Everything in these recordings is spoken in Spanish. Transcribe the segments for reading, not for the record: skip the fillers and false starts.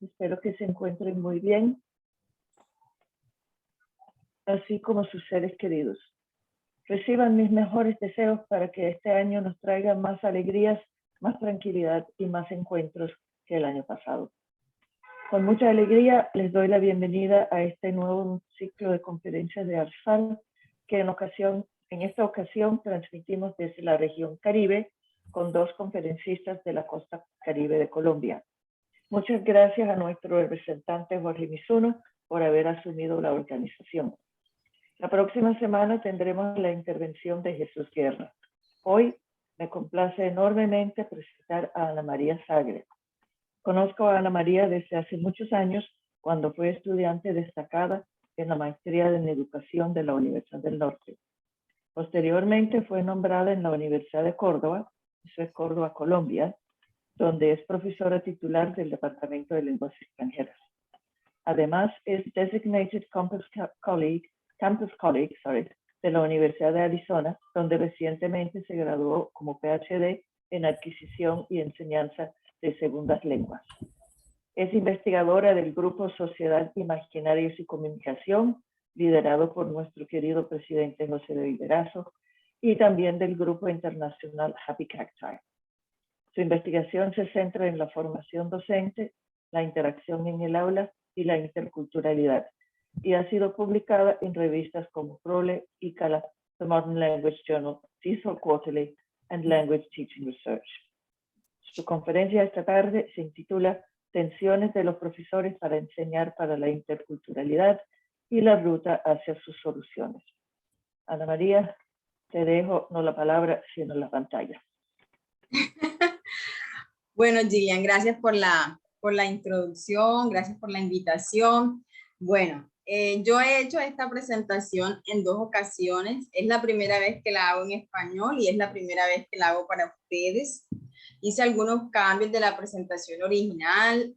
Espero que se encuentren muy bien, así como sus seres queridos. Reciban mis mejores deseos para que este año nos traiga más alegrías, más tranquilidad y más encuentros que el año pasado. Con mucha alegría les doy la bienvenida a este nuevo ciclo de conferencias de ARSAL que en esta ocasión transmitimos desde la región Caribe con 2 conferencistas de la costa Caribe de Colombia. Muchas gracias a nuestro representante Jorge Mizuno por haber asumido la organización. La próxima semana tendremos la intervención de Jesús Guerra. Hoy me complace enormemente presentar a Ana María Sagre. Conozco a Ana María desde hace muchos años cuando fue estudiante destacada en la maestría en educación de la Universidad del Norte. Posteriormente fue nombrada en la Universidad de Córdoba, eso es Córdoba, Colombia, donde es profesora titular del Departamento de Lenguas Extranjeras. Además, es Designated Campus Colleague de la Universidad de Arizona, donde recientemente se graduó como PhD en Adquisición y Enseñanza de Segundas Lenguas. Es investigadora del Grupo Sociedad, Imaginarios y Comunicación, liderado por nuestro querido presidente José de Liberazo, y también del Grupo Internacional Happy Cacti. Su investigación se centra en la formación docente, la interacción en el aula y la interculturalidad, y ha sido publicada en revistas como Prole, ICALA, The Modern Language Journal, TESOL Quarterly, and Language Teaching Research. Su conferencia esta tarde se intitula Tensiones de los profesores para enseñar para la interculturalidad y la ruta hacia sus soluciones. Ana María, te dejo no la palabra, sino la pantalla. Bueno, Gillian, gracias por la introducción, gracias por la invitación. Bueno, yo he hecho esta presentación en 2 ocasiones. Es la primera vez que la hago en español y es la primera vez que la hago para ustedes. Hice algunos cambios de la presentación original.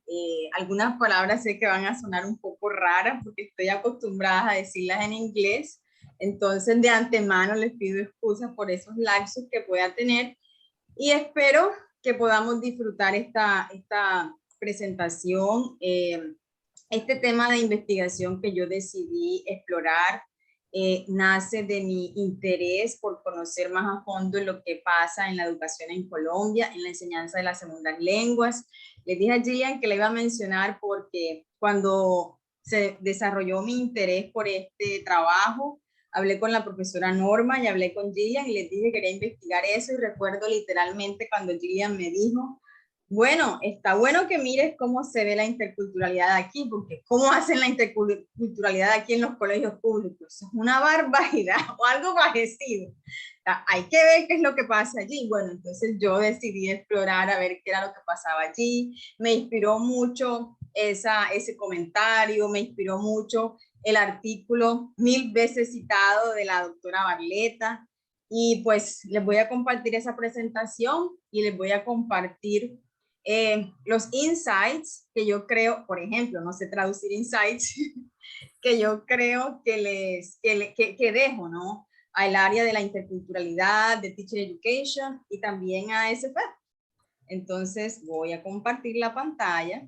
Algunas palabras sé que van a sonar un poco raras porque estoy acostumbrada a decirlas en inglés. Entonces, de antemano les pido excusas por esos lapsos que pueda tener y espero que podamos disfrutar esta presentación. Este tema de investigación que yo decidí explorar nace de mi interés por conocer más a fondo lo que pasa en la educación en Colombia, en la enseñanza de las segundas lenguas. Les dije a Gillian que le iba a mencionar porque cuando se desarrolló mi interés por este trabajo, hablé con la profesora Norma y hablé con Gillian y les dije que quería investigar eso y recuerdo literalmente cuando Gillian me dijo, bueno, está bueno que mires cómo se ve la interculturalidad aquí, porque cómo hacen la interculturalidad aquí en los colegios públicos. Es una barbaridad o algo parecido. Hay que ver qué es lo que pasa allí. Bueno, entonces yo decidí explorar a ver qué era lo que pasaba allí. Me inspiró mucho ese comentario, me inspiró mucho el artículo 1000 veces citado de la doctora Barletta. Y pues les voy a compartir esa presentación y les voy a compartir los insights que yo creo, por ejemplo, no sé traducir insights, que yo creo que dejo, ¿no? Al área de la interculturalidad, de Teacher Education y también a ASF. Entonces voy a compartir la pantalla.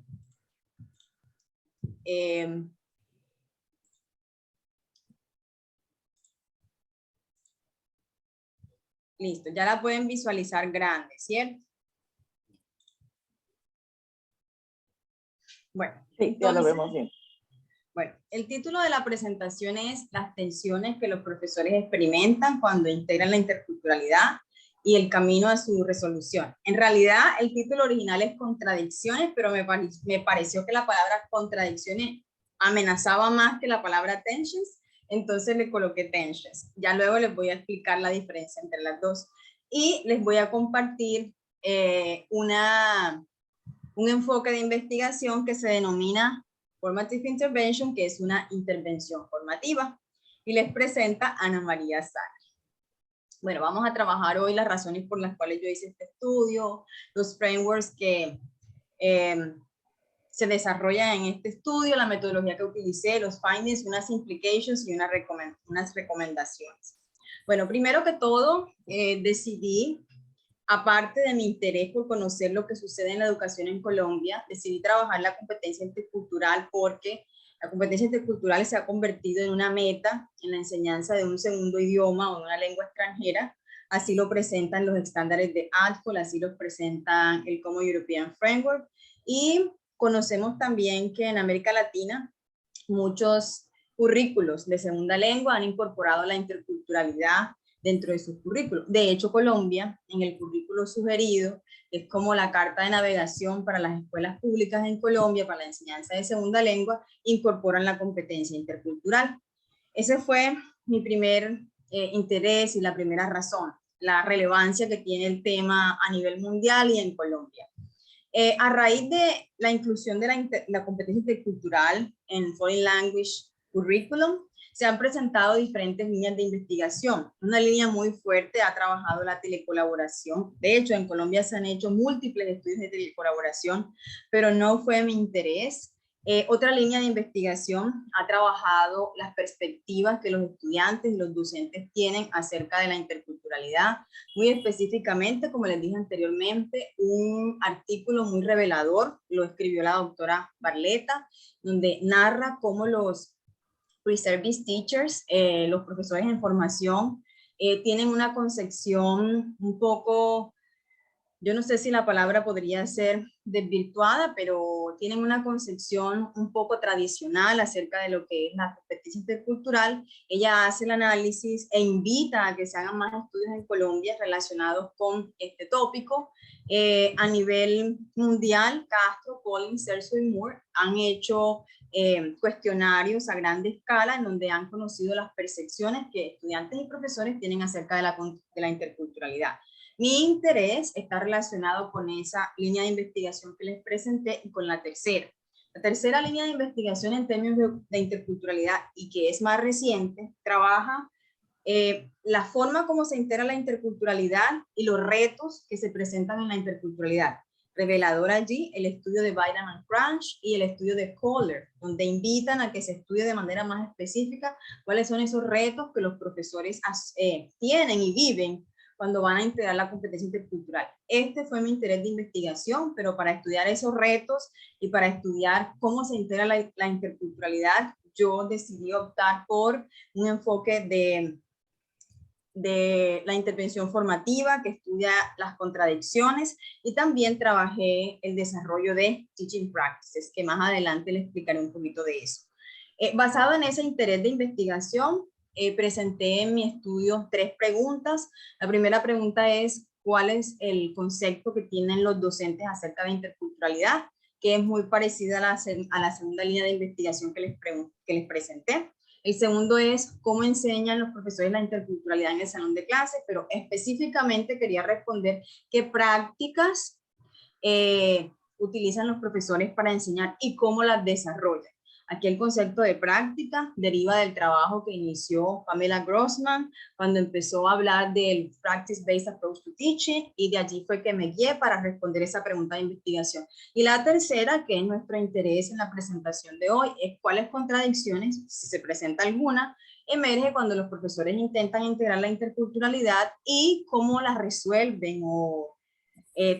Listo, ya la pueden visualizar grande, ¿cierto? Bueno, sí, entonces, ya lo vemos bien. Bueno, el título de la presentación es Las tensiones que los profesores experimentan cuando integran la interculturalidad y el camino a su resolución. En realidad, el título original es Contradicciones, pero me pareció que la palabra contradicciones amenazaba más que la palabra tensions, entonces le coloqué tensions. Ya luego les voy a explicar la diferencia entre las dos. Y les voy a compartir un enfoque de investigación que se denomina Formative Intervention, que es una intervención formativa, y les presenta Ana María Sagre. Bueno, vamos a trabajar hoy las razones por las cuales yo hice este estudio, los frameworks que se desarrollan en este estudio, la metodología que utilicé, los findings, unas implications y unas recomendaciones. Bueno, primero que todo, decidí aparte de mi interés por conocer lo que sucede en la educación en Colombia, decidí trabajar la competencia intercultural porque la competencia intercultural se ha convertido en una meta en la enseñanza de un segundo idioma o de una lengua extranjera. Así lo presentan los estándares de ADFOL, así lo presentan el Common European Framework. Y conocemos también que en América Latina muchos currículos de segunda lengua han incorporado la interculturalidad dentro de sus currículos. De hecho, Colombia, en el currículo sugerido, es como la carta de navegación para las escuelas públicas en Colombia, para la enseñanza de segunda lengua, incorporan la competencia intercultural. Ese fue mi primer interés y la primera razón, la relevancia que tiene el tema a nivel mundial y en Colombia. A raíz de la inclusión de la competencia intercultural en Foreign Language Curriculum, se han presentado diferentes líneas de investigación. Una línea muy fuerte ha trabajado la telecolaboración. De hecho, en Colombia se han hecho múltiples estudios de telecolaboración, pero no fue mi interés. Otra línea de investigación ha trabajado las perspectivas que los estudiantes y los docentes tienen acerca de la interculturalidad. Muy específicamente, como les dije anteriormente, un artículo muy revelador lo escribió la doctora Barletta, donde narra cómo los pre-service teachers, los profesores en formación, tienen una concepción un poco, yo no sé si la palabra podría ser desvirtuada, pero tienen una concepción un poco tradicional acerca de lo que es la competencia intercultural. Ella hace el análisis e invita a que se hagan más estudios en Colombia relacionados con este tópico. A nivel mundial, Castro, Collins, Celso y Moore han hecho cuestionarios a gran escala en donde han conocido las percepciones que estudiantes y profesores tienen acerca de la interculturalidad. Mi interés está relacionado con esa línea de investigación que les presenté y con la tercera. La tercera línea de investigación en términos de interculturalidad y que es más reciente, trabaja la forma como se integra la interculturalidad y los retos que se presentan en la interculturalidad. Revelador allí el estudio de Byram and Crunch y el estudio de Kohler, donde invitan a que se estudie de manera más específica cuáles son esos retos que los profesores tienen y viven cuando van a integrar la competencia intercultural. Este fue mi interés de investigación, pero para estudiar esos retos y para estudiar cómo se integra la interculturalidad, yo decidí optar por un enfoque de la intervención formativa que estudia las contradicciones, y también trabajé el desarrollo de teaching practices, que más adelante les explicaré un poquito de eso. Basado en ese interés de investigación, presenté en mi estudio 3 preguntas. La primera pregunta es: ¿cuál es el concepto que tienen los docentes acerca de interculturalidad? Que es muy parecida a la segunda línea de investigación que les presenté. El segundo es: ¿cómo enseñan los profesores la interculturalidad en el salón de clases? Pero específicamente quería responder qué prácticas utilizan los profesores para enseñar y cómo las desarrollan. Aquí el concepto de práctica deriva del trabajo que inició Pamela Grossman cuando empezó a hablar del Practice-Based Approach to Teaching, y de allí fue que me guié para responder esa pregunta de investigación. Y la tercera, que es nuestro interés en la presentación de hoy, es cuáles contradicciones, si se presenta alguna, emerge cuando los profesores intentan integrar la interculturalidad y cómo las resuelven o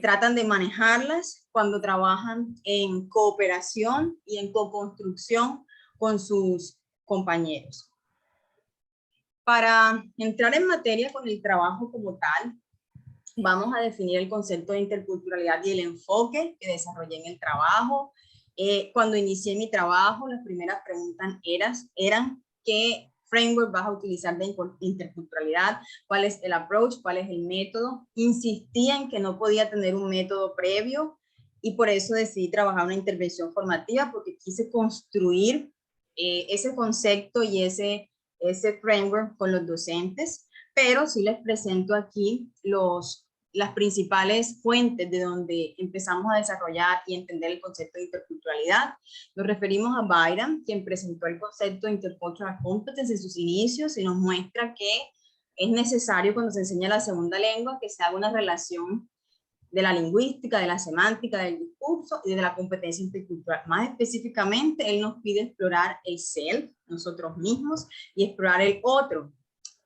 tratan de manejarlas cuando trabajan en cooperación y en co-construcción con sus compañeros. Para entrar en materia con el trabajo como tal, vamos a definir el concepto de interculturalidad y el enfoque que desarrollé en el trabajo. Cuando inicié mi trabajo, las primeras preguntas eran ¿qué framework vas a utilizar de interculturalidad? ¿Cuál es el approach? ¿Cuál es el método? Insistí en que no podía tener un método previo, y por eso decidí trabajar una intervención formativa, porque quise construir ese concepto y ese framework con los docentes. Pero sí les presento aquí las principales fuentes de donde empezamos a desarrollar y entender el concepto de interculturalidad. Nos referimos a Byram, quien presentó el concepto de Intercultural Competence en sus inicios, y nos muestra que es necesario, cuando se enseña la segunda lengua, que se haga una relación de la lingüística, de la semántica, del discurso y de la competencia intercultural. Más específicamente, él nos pide explorar el self, nosotros mismos, y explorar el otro,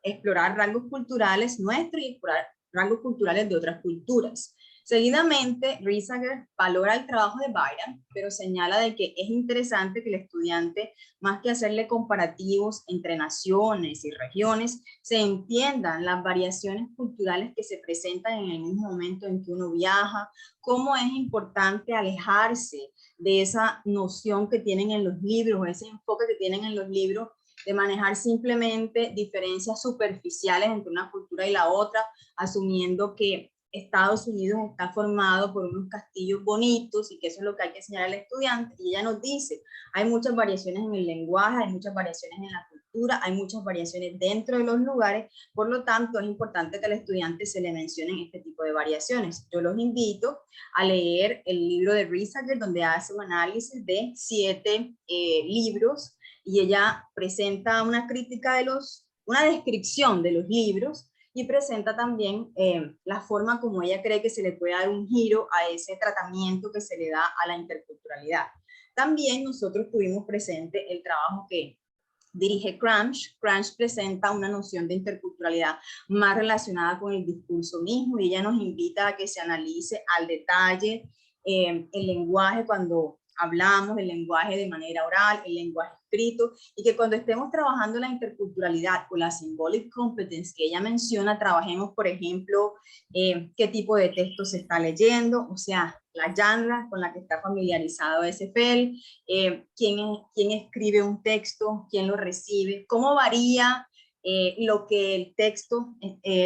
explorar rasgos culturales nuestros y explorar rasgos culturales de otras culturas. Seguidamente, Riesager valora el trabajo de Byron, pero señala de que es interesante que el estudiante, más que hacerle comparativos entre naciones y regiones, se entiendan las variaciones culturales que se presentan en el mismo momento en que uno viaja, cómo es importante alejarse de esa noción que tienen en los libros, ese enfoque que tienen en los libros, de manejar simplemente diferencias superficiales entre una cultura y la otra, asumiendo que Estados Unidos está formado por unos castillos bonitos y que eso es lo que hay que enseñar al estudiante. Y ella nos dice, hay muchas variaciones en el lenguaje, hay muchas variaciones en la cultura, hay muchas variaciones dentro de los lugares, por lo tanto es importante que al estudiante se le mencionen este tipo de variaciones. Yo los invito a leer el libro de Riesager, donde hace un análisis de 7 libros, y ella presenta una crítica de una descripción de los libros, y presenta también la forma como ella cree que se le puede dar un giro a ese tratamiento que se le da a la interculturalidad. También nosotros tuvimos presente el trabajo que dirige Cranch. Cranch presenta una noción de interculturalidad más relacionada con el discurso mismo, y ella nos invita a que se analice al detalle el lenguaje cuando hablamos, el lenguaje de manera oral, el lenguaje escrito, y que cuando estemos trabajando la interculturalidad o la symbolic competence que ella menciona, trabajemos, por ejemplo, qué tipo de texto se está leyendo, o sea, la genre con la que está familiarizado SFL, quién escribe un texto, quién lo recibe, cómo varía lo que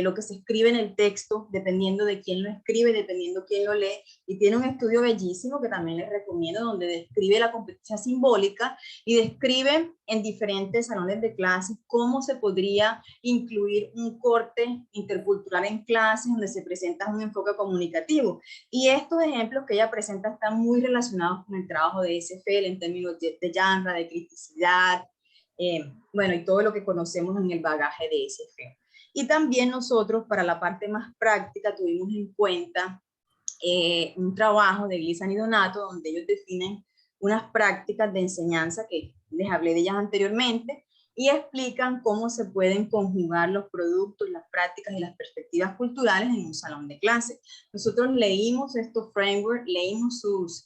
lo que se escribe en el texto, dependiendo de quién lo escribe, dependiendo quién lo lee. Y tiene un estudio bellísimo que también les recomiendo, donde describe la competencia simbólica y describe en diferentes salones de clases cómo se podría incluir un corte intercultural en clases donde se presenta un enfoque comunicativo. Y estos ejemplos que ella presenta están muy relacionados con el trabajo de SFL en términos de genre, de criticidad, bueno, y todo lo que conocemos en el bagaje de SFL. Y también nosotros, para la parte más práctica, tuvimos en cuenta un trabajo de Glisan y Donato, donde ellos definen unas prácticas de enseñanza que les hablé de ellas anteriormente, y explican cómo se pueden conjugar los productos, las prácticas y las perspectivas culturales en un salón de clase. Nosotros leímos estos frameworks, leímos sus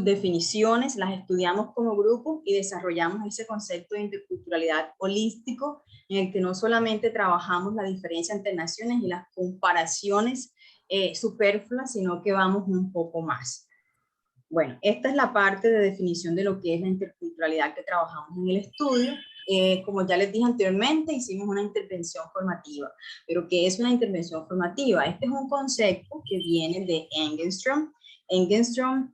definiciones, las estudiamos como grupo y desarrollamos ese concepto de interculturalidad holístico, en el que no solamente trabajamos la diferencia entre naciones y las comparaciones superfluas, sino que vamos un poco más. Bueno, esta es la parte de definición de lo que es la interculturalidad que trabajamos en el estudio. Como ya les dije anteriormente, hicimos una intervención formativa. ¿Pero qué es una intervención formativa? Este es un concepto que viene de Engelstrom. Engelstrom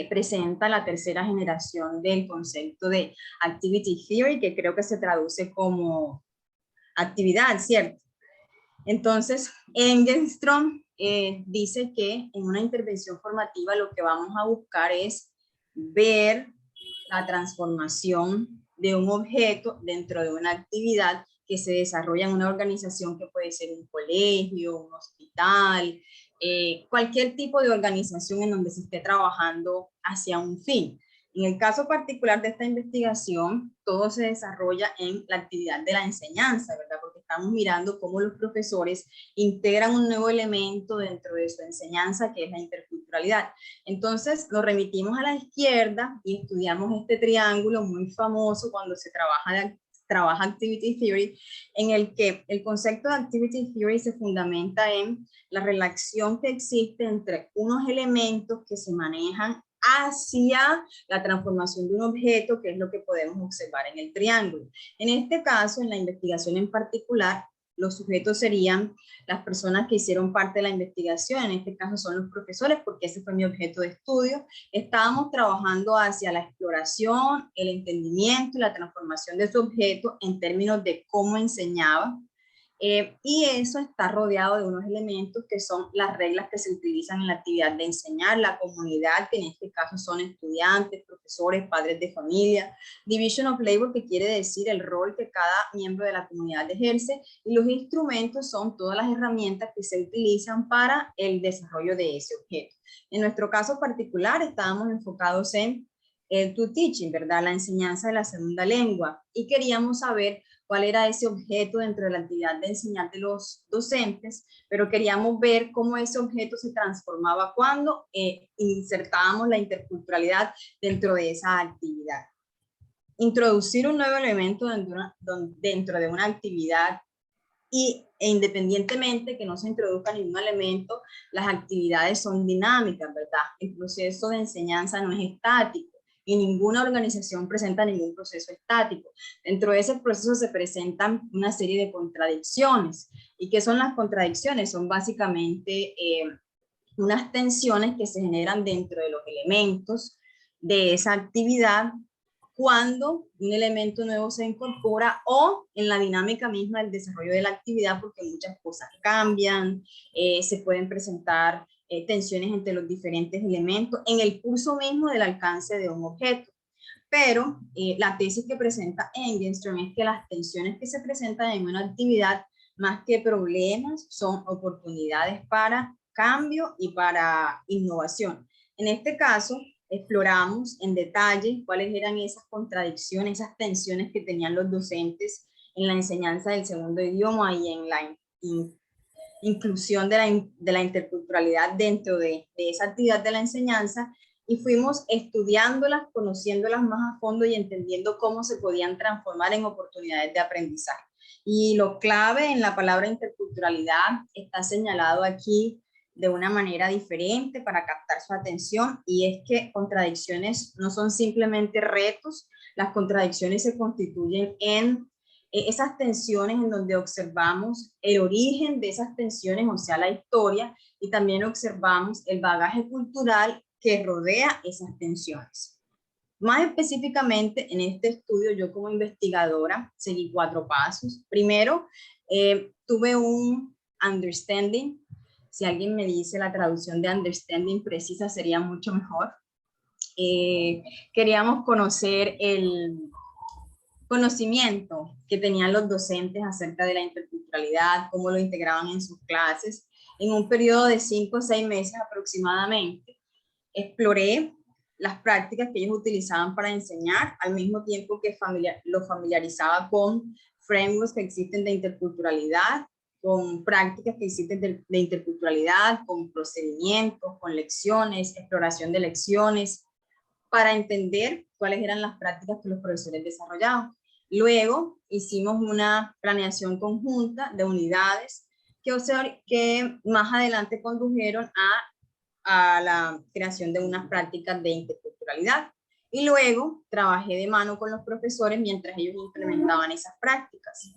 presenta la tercera generación del concepto de Activity Theory, que creo que se traduce como actividad, ¿cierto? Entonces, Engelstrom dice que en una intervención formativa lo que vamos a buscar es ver la transformación de un objeto dentro de una actividad que se desarrolla en una organización, que puede ser un colegio, un hospital, cualquier tipo de organización en donde se esté trabajando hacia un fin. En el caso particular de esta investigación, todo se desarrolla en la actividad de la enseñanza, ¿verdad? Porque estamos mirando cómo los profesores integran un nuevo elemento dentro de su enseñanza, que es la interculturalidad. Entonces, nos remitimos a la izquierda y estudiamos este triángulo muy famoso cuando se trabaja Activity Theory, en el que el concepto de Activity Theory se fundamenta en la relación que existe entre unos elementos que se manejan hacia la transformación de un objeto, que es lo que podemos observar en el triángulo. En este caso, en la investigación en particular, los sujetos serían las personas que hicieron parte de la investigación, en este caso son los profesores, porque ese fue mi objeto de estudio. Estábamos trabajando hacia la exploración, el entendimiento y la transformación de su objeto en términos de cómo enseñaba. Y eso está rodeado de unos elementos que son las reglas que se utilizan en la actividad de enseñar, la comunidad, que en este caso son estudiantes, profesores, padres de familia, division of labor, que quiere decir el rol que cada miembro de la comunidad ejerce, y los instrumentos son todas las herramientas que se utilizan para el desarrollo de ese objeto. En nuestro caso particular estábamos enfocados en el to teaching, ¿verdad? La enseñanza de la segunda lengua. Y queríamos saber cuál era ese objeto dentro de la actividad de enseñar de los docentes, pero queríamos ver cómo ese objeto se transformaba cuando insertábamos la interculturalidad dentro de esa actividad. Introducir un nuevo elemento dentro de una actividad e independientemente que no se introduzca ningún elemento, las actividades son dinámicas, ¿verdad? El proceso de enseñanza no es estático y ninguna organización presenta ningún proceso estático. Dentro de ese proceso se presentan una serie de contradicciones. ¿Y qué son las contradicciones? Son básicamente unas tensiones que se generan dentro de los elementos de esa actividad cuando un elemento nuevo se incorpora o en la dinámica misma del desarrollo de la actividad, porque muchas cosas cambian, se pueden presentar tensiones entre los diferentes elementos en el curso mismo del alcance de un objeto. Pero la tesis que presenta Engelstrom es que las tensiones que se presentan en una actividad, más que problemas, son oportunidades para cambio y para innovación. En este caso, exploramos en detalle cuáles eran esas contradicciones, esas tensiones que tenían los docentes en la enseñanza del segundo idioma y en la inclusión de la interculturalidad dentro de esa actividad de la enseñanza, y fuimos estudiándolas, conociéndolas más a fondo y entendiendo cómo se podían transformar en oportunidades de aprendizaje. Y lo clave en la palabra interculturalidad está señalado aquí de una manera diferente para captar su atención, y es que contradicciones no son simplemente retos, las contradicciones se constituyen en esas tensiones en donde observamos el origen de esas tensiones, o sea, la historia, y también observamos el bagaje cultural que rodea esas tensiones. Más específicamente, en este estudio, yo como investigadora seguí 4 pasos. Primero, tuve un understanding. Si alguien me dice la traducción de understanding precisa, sería mucho mejor. Queríamos conocer el conocimiento que tenían los docentes acerca de la interculturalidad, cómo lo integraban en sus clases. En un periodo de 5 o 6 meses aproximadamente, exploré las prácticas que ellos utilizaban para enseñar, al mismo tiempo que lo familiarizaba con frameworks que existen de interculturalidad, con prácticas que existen de interculturalidad, con procedimientos, con lecciones, exploración de lecciones, para entender cuáles eran las prácticas que los profesores desarrollaban. Luego hicimos una planeación conjunta de unidades que más adelante condujeron a la creación de unas prácticas de interculturalidad. Y luego trabajé de mano con los profesores mientras ellos implementaban esas prácticas.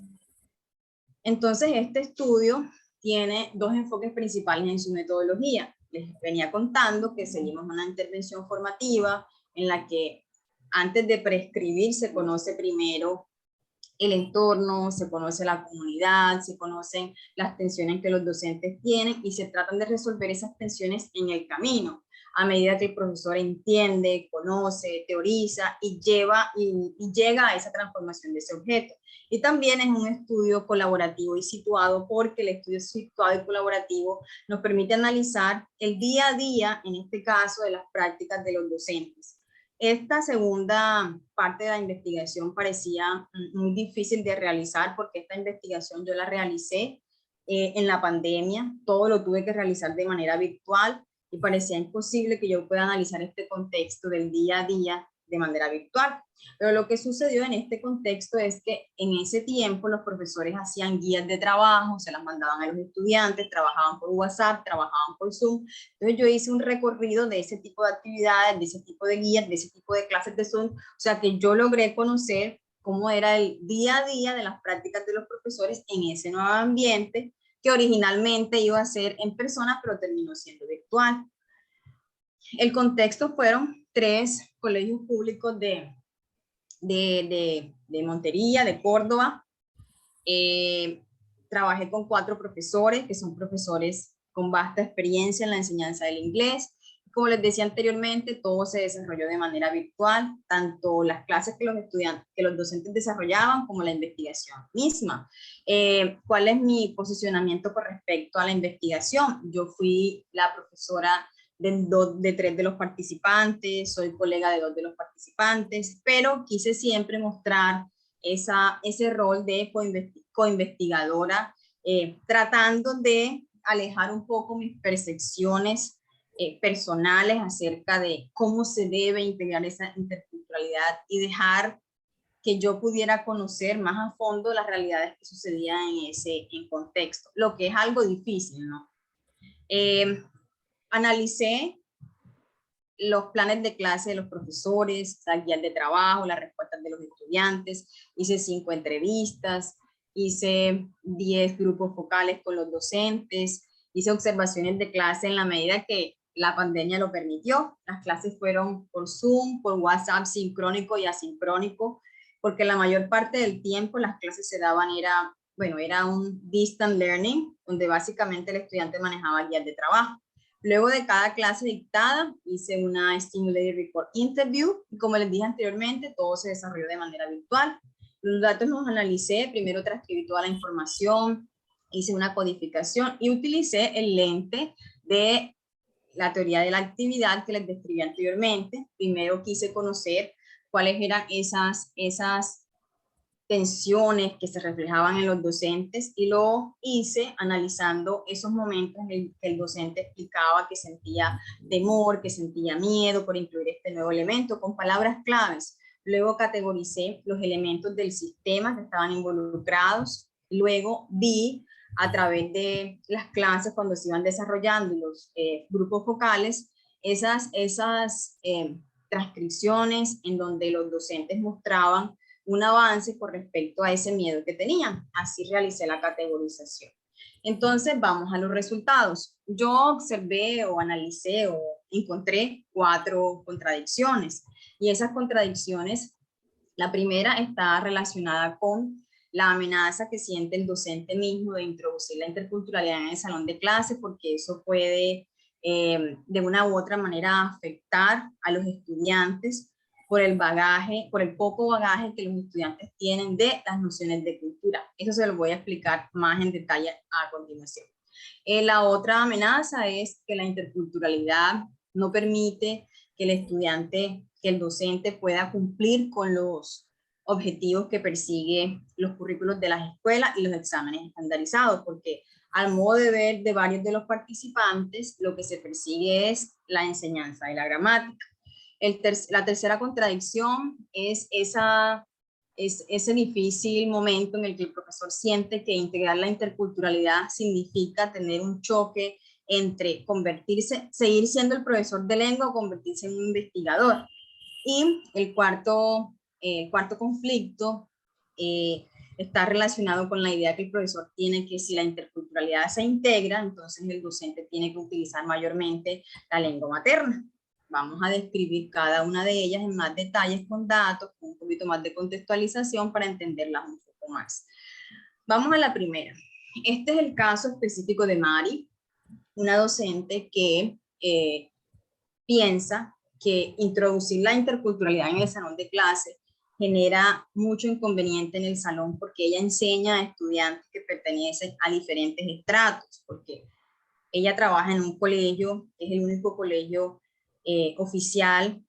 Entonces, este estudio tiene 2 enfoques principales en su metodología. Les venía contando que seguimos una intervención formativa en la que antes de prescribir se conoce primero el entorno, se conoce la comunidad, se conocen las tensiones que los docentes tienen y se tratan de resolver esas tensiones en el camino, a medida que el profesor entiende, conoce, teoriza y llega a esa transformación de ese objeto. Y también es un estudio colaborativo y situado, porque el estudio situado y colaborativo nos permite analizar el día a día, en este caso, de las prácticas de los docentes. Esta segunda parte de la investigación parecía muy difícil de realizar, porque esta investigación yo la realicé en la pandemia, todo lo tuve que realizar de manera virtual y parecía imposible que yo pueda analizar este contexto del día a día de manera virtual. Pero lo que sucedió en este contexto es que en ese tiempo los profesores hacían guías de trabajo, se las mandaban a los estudiantes, trabajaban por WhatsApp, trabajaban por Zoom. Entonces yo hice un recorrido de ese tipo de actividades, de ese tipo de guías, de ese tipo de clases de Zoom, o sea que yo logré conocer cómo era el día a día de las prácticas de los profesores en ese nuevo ambiente que originalmente iba a ser en persona, pero terminó siendo virtual. El contexto fueron 3 colegios públicos de Montería, de Córdoba. Trabajé con 4 profesores, que son profesores con vasta experiencia en la enseñanza del inglés. Como les decía anteriormente, todo se desarrolló de manera virtual, tanto las clases que los docentes desarrollaban como la investigación misma. ¿Cuál es mi posicionamiento con respecto a la investigación? Yo fui la profesora de 3 de los participantes, soy colega de 2 de los participantes, pero quise siempre mostrar ese rol de coinvestigadora, tratando de alejar un poco mis percepciones personales acerca de cómo se debe integrar esa interculturalidad y dejar que yo pudiera conocer más a fondo las realidades que sucedían en ese contexto, lo que es algo difícil, ¿no? Analicé los planes de clase de los profesores, las guías de trabajo, las respuestas de los estudiantes, hice 5 entrevistas, hice 10 grupos focales con los docentes, hice observaciones de clase en la medida que la pandemia lo permitió. Las clases fueron por Zoom, por WhatsApp sincrónico y asincrónico, porque la mayor parte del tiempo las clases se daban, era un distant learning, donde básicamente el estudiante manejaba guías de trabajo. Luego de cada clase dictada, hice una Stimulated Report Interview, y como les dije anteriormente, todo se desarrolló de manera virtual. Los datos los analicé, primero transcribí toda la información, hice una codificación y utilicé el lente de la teoría de la actividad que les describí anteriormente. Primero quise conocer cuáles eran esas tensiones que se reflejaban en los docentes y lo hice analizando esos momentos en que el docente explicaba que sentía temor, que sentía miedo por incluir este nuevo elemento con palabras claves. Luego categoricé los elementos del sistema que estaban involucrados. Luego vi a través de las clases cuando se iban desarrollando los grupos focales esas transcripciones en donde los docentes mostraban un avance con respecto a ese miedo que tenían. Así realicé la categorización. Entonces vamos a los resultados. Yo observé o analicé o encontré 4 contradicciones y esas contradicciones, la primera está relacionada con la amenaza que siente el docente mismo de introducir la interculturalidad en el salón de clase, porque eso puede de una u otra manera afectar a los estudiantes por el bagaje, por el poco bagaje que los estudiantes tienen de las nociones de cultura. Eso se lo voy a explicar más en detalle a continuación. La otra amenaza es que la interculturalidad no permite que el estudiante, que el docente pueda cumplir con los objetivos que persigue los currículos de las escuelas y los exámenes estandarizados, porque al modo de ver de varios de los participantes, lo que se persigue es la enseñanza de la gramática. La tercera contradicción es ese difícil momento en el que el profesor siente que integrar la interculturalidad significa tener un choque entre seguir siendo el profesor de lengua o convertirse en un investigador. Y el cuarto conflicto está relacionado con la idea que el profesor tiene que si la interculturalidad se integra, entonces el docente tiene que utilizar mayormente la lengua materna. Vamos a describir cada una de ellas en más detalles con datos, con un poquito más de contextualización para entenderlas un poco más. Vamos a la primera. Este es el caso específico de Mari, una docente que piensa que introducir la interculturalidad en el salón de clase genera mucho inconveniente en el salón porque ella enseña a estudiantes que pertenecen a diferentes estratos, porque ella trabaja en un colegio, es el único colegio oficial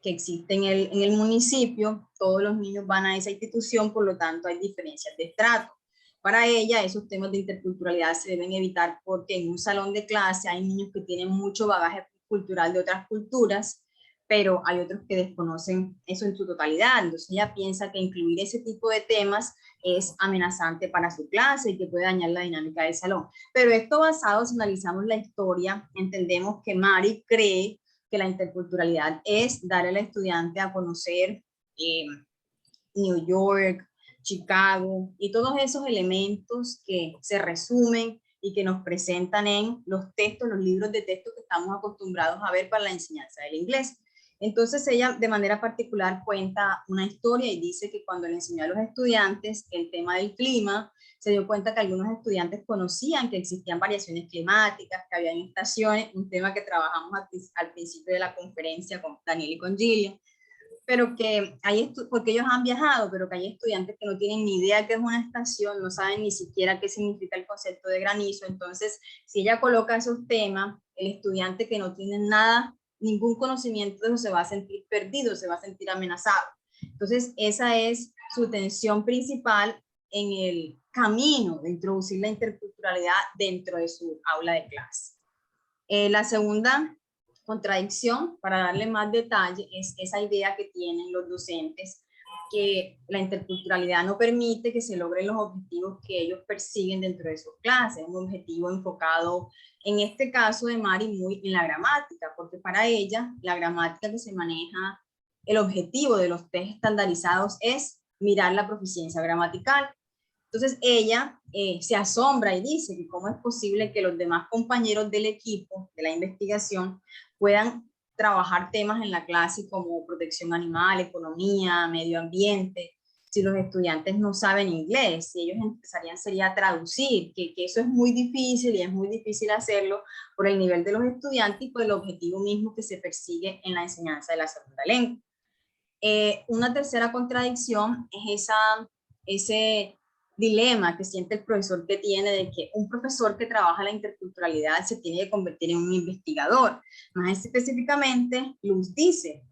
que existe en el municipio, todos los niños van a esa institución, por lo tanto hay diferencias de estrato. Para ella, esos temas de interculturalidad se deben evitar porque en un salón de clase hay niños que tienen mucho bagaje cultural de otras culturas, pero hay otros que desconocen eso en su totalidad. Entonces ella piensa que incluir ese tipo de temas es amenazante para su clase y que puede dañar la dinámica del salón. Pero esto basado, si analizamos la historia, entendemos que Mari cree que la interculturalidad es darle al estudiante a conocer New York, Chicago y todos esos elementos que se resumen y que nos presentan en los textos, los libros de texto que estamos acostumbrados a ver para la enseñanza del inglés. Entonces ella de manera particular cuenta una historia y dice que cuando le enseñó a los estudiantes el tema del clima, se dio cuenta que algunos estudiantes conocían que existían variaciones climáticas, que habían estaciones, un tema que trabajamos al principio de la conferencia con Daniel y con Gillian, pero que porque ellos han viajado, pero que hay estudiantes que no tienen ni idea qué es una estación, no saben ni siquiera qué significa el concepto de granizo. Entonces, si ella coloca esos temas, El estudiante que no tiene nada, ningún conocimiento de eso, se va a sentir perdido, se va a sentir amenazado. Entonces, esa es su tensión principal en el camino de introducir la interculturalidad dentro de su aula de clase. La segunda contradicción, para darle más detalle, es esa idea que tienen los docentes que la interculturalidad no permite que se logren los objetivos que ellos persiguen dentro de sus clases, un objetivo enfocado, en este caso de Mari, muy en la gramática, porque para ella la gramática que se maneja, el objetivo de los test estandarizados es mirar la proficiencia gramatical. Entonces ella se asombra y dice que cómo es posible que los demás compañeros del equipo de la investigación puedan trabajar temas en la clase como protección animal, economía, medio ambiente, si los estudiantes no saben inglés, si ellos empezarían sería a traducir, que eso es muy difícil y es muy difícil hacerlo por el nivel de los estudiantes y por el objetivo mismo que se persigue en la enseñanza de la segunda lengua. Una tercera contradicción es ese dilema que siente el profesor que tiene de que un profesor que trabaja la interculturalidad se tiene que convertir en un investigador. Más específicamente, Luz dice,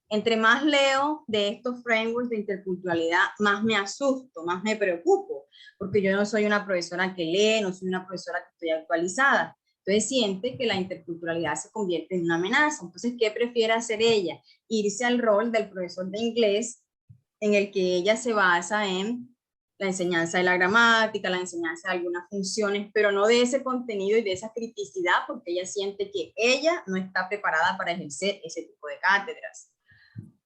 entre más leo de estos frameworks de interculturalidad, más me asusto, más me preocupo, porque yo no soy una profesora que lee, no soy una profesora que estoy actualizada. Entonces siente que la interculturalidad se convierte en una amenaza. Entonces, ¿qué prefiere hacer ella? Irse al rol del profesor de inglés, en el que ella se basa en la enseñanza de la gramática, la enseñanza de algunas funciones, pero no de ese contenido y de esa criticidad, porque ella siente que ella no está preparada para ejercer ese tipo de cátedras.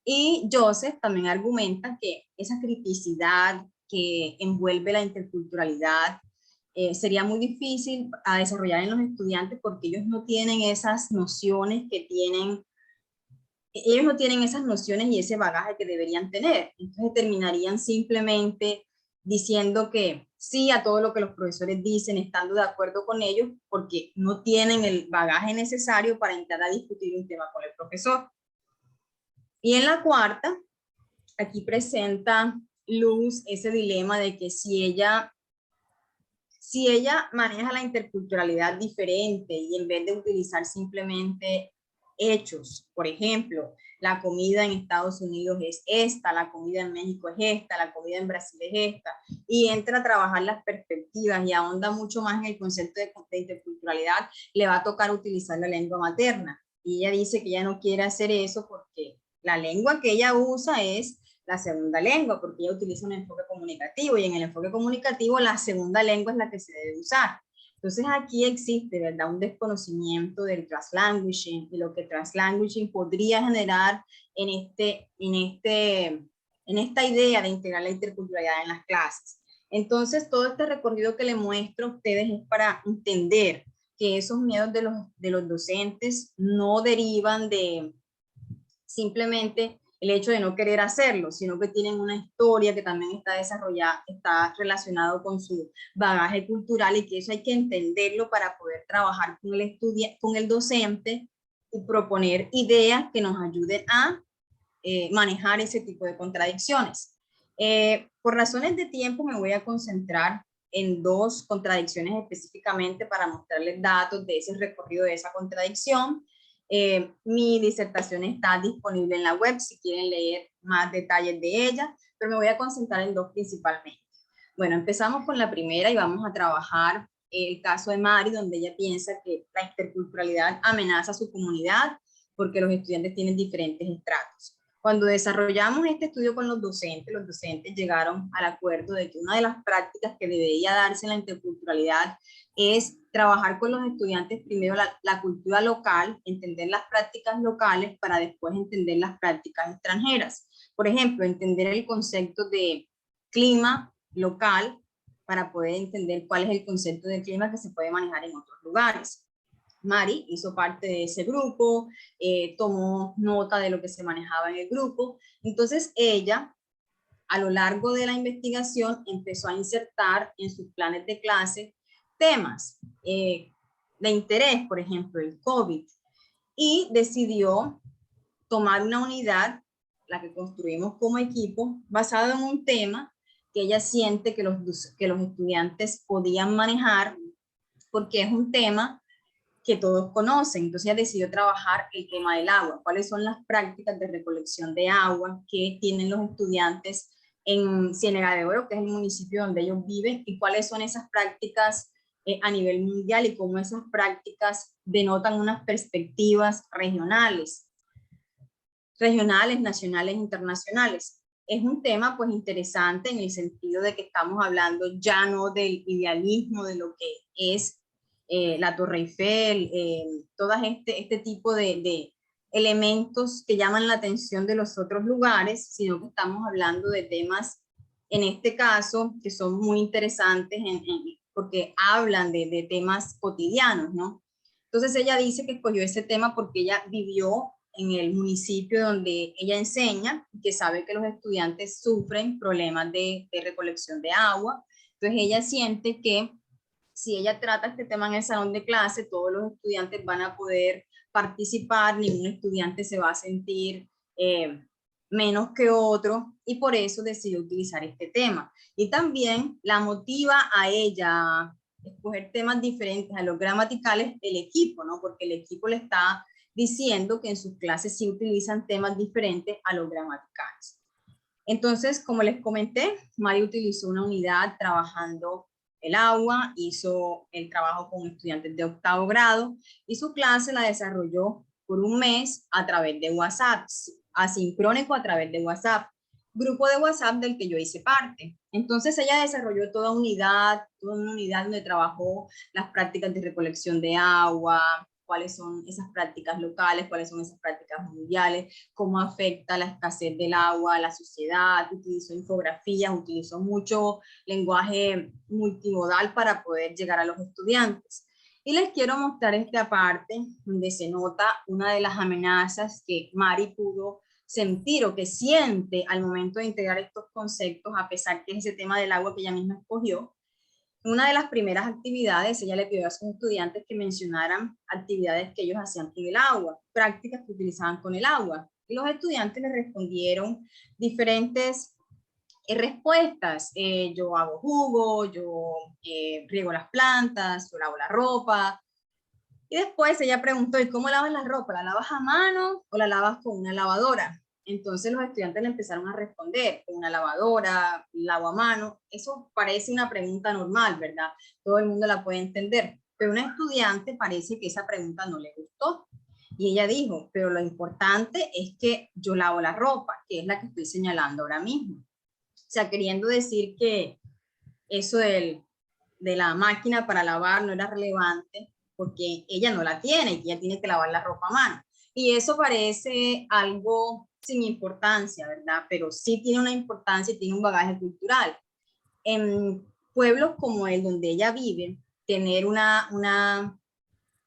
Y Joseph también argumenta que esa criticidad que envuelve la interculturalidad sería muy difícil a desarrollar en los estudiantes porque ellos no tienen esas nociones que tienen, ellos no tienen esas nociones y ese bagaje que deberían tener. Entonces terminarían simplemente diciendo que sí a todo lo que los profesores dicen, estando de acuerdo con ellos, porque no tienen el bagaje necesario para entrar a discutir un tema con el profesor. Y en la cuarta, aquí presenta Luz ese dilema de que si ella maneja la interculturalidad diferente y en vez de utilizar simplemente hechos, por ejemplo, la comida en Estados Unidos es esta, la comida en México es esta, la comida en Brasil es esta, y entra a trabajar las perspectivas y ahonda mucho más en el concepto de interculturalidad, le va a tocar utilizar la lengua materna. Y ella dice que ella no quiere hacer eso porque la lengua que ella usa es la segunda lengua, porque ella utiliza un enfoque comunicativo y en el enfoque comunicativo la segunda lengua es la que se debe usar. Entonces aquí existe, ¿verdad?, un desconocimiento del translanguaging y lo que translanguaging podría generar en esta idea de integrar la interculturalidad en las clases. Entonces todo este recorrido que les muestro a ustedes es para entender que esos miedos de los docentes no derivan de simplemente el hecho de no querer hacerlo, sino que tienen una historia que también está desarrollada, está relacionado con su bagaje cultural y que eso hay que entenderlo para poder trabajar con el estudiante, con el docente y proponer ideas que nos ayuden a manejar ese tipo de contradicciones. Por razones de tiempo me voy a concentrar en dos contradicciones específicamente para mostrarles datos de ese recorrido de esa contradicción. Mi disertación está disponible en la web si quieren leer más detalles de ella, pero me voy a concentrar en dos principalmente. Bueno, empezamos con la primera y vamos a trabajar el caso de Mari, donde ella piensa que la interculturalidad amenaza a su comunidad porque los estudiantes tienen diferentes estratos. Cuando desarrollamos este estudio con los docentes llegaron al acuerdo de que una de las prácticas que debería darse en la interculturalidad es trabajar con los estudiantes primero la cultura local, entender las prácticas locales para después entender las prácticas extranjeras. Por ejemplo, entender el concepto de clima local para poder entender cuál es el concepto de clima que se puede manejar en otros lugares. Mari hizo parte de ese grupo, tomó nota de lo que se manejaba en el grupo. Entonces ella, a lo largo de la investigación, empezó a insertar en sus planes de clase temas de interés, por ejemplo, el COVID, y decidió tomar una unidad, la que construimos como equipo, basado en un tema que ella siente que los estudiantes podían manejar, porque es un tema que todos conocen. Entonces ella decidió trabajar el tema del agua. ¿Cuáles son las prácticas de recolección de agua que tienen los estudiantes en Ciénega de Oro, que es el municipio donde ellos viven, y cuáles son esas prácticas a nivel mundial y cómo esas prácticas denotan unas perspectivas regionales, nacionales, internacionales? Es un tema pues interesante en el sentido de que estamos hablando ya no del idealismo de lo que es la Torre Eiffel, todo este tipo de elementos que llaman la atención de los otros lugares, sino que estamos hablando de temas, en este caso, que son muy interesantes porque hablan de temas cotidianos, ¿no? Entonces ella dice que escogió ese tema porque ella vivió en el municipio donde ella enseña, que sabe que los estudiantes sufren problemas de recolección de agua. Entonces ella siente que si ella trata este tema en el salón de clase, todos los estudiantes van a poder participar, ningún estudiante se va a sentir menos que otro, y por eso decidió utilizar este tema. Y también la motiva a ella a escoger temas diferentes a los gramaticales, el equipo, ¿no? Porque el equipo le está diciendo que en sus clases sí utilizan temas diferentes a los gramaticales. Entonces, como les comenté, Mari utilizó una unidad trabajando el agua, hizo el trabajo con estudiantes de 8º grado y su clase la desarrolló por un mes a través de WhatsApp, asincrónico a través de WhatsApp, grupo de WhatsApp del que yo hice parte. Entonces ella desarrolló toda una unidad donde trabajó las prácticas de recolección de agua, cuáles son esas prácticas locales, cuáles son esas prácticas mundiales, cómo afecta la escasez del agua a la sociedad, utilizó infografías, utilizó mucho lenguaje multimodal para poder llegar a los estudiantes. Y les quiero mostrar esta parte donde se nota una de las amenazas que Mari pudo sentir o que siente al momento de integrar estos conceptos, a pesar que es ese tema del agua que ella misma escogió. Una de las primeras actividades, ella le pidió a sus estudiantes que mencionaran actividades que ellos hacían con el agua, prácticas que utilizaban con el agua. Y los estudiantes le respondieron diferentes respuestas. Yo hago jugo, yo riego las plantas, yo lavo la ropa. Y después ella preguntó, ¿y cómo lavas la ropa? ¿La lavas a mano o la lavas con una lavadora? Entonces los estudiantes le empezaron a responder, con una lavadora, lavo a mano. Eso parece una pregunta normal, ¿verdad? Todo el mundo la puede entender. Pero una estudiante parece que esa pregunta no le gustó. Y ella dijo, pero lo importante es que yo lavo la ropa, que es la que estoy señalando ahora mismo. O sea, queriendo decir que eso de la máquina para lavar no era relevante porque ella no la tiene y ella tiene que lavar la ropa a mano. Y eso parece algo sin importancia, ¿verdad? Pero sí tiene una importancia y tiene un bagaje cultural. En pueblos como el donde ella vive, tener una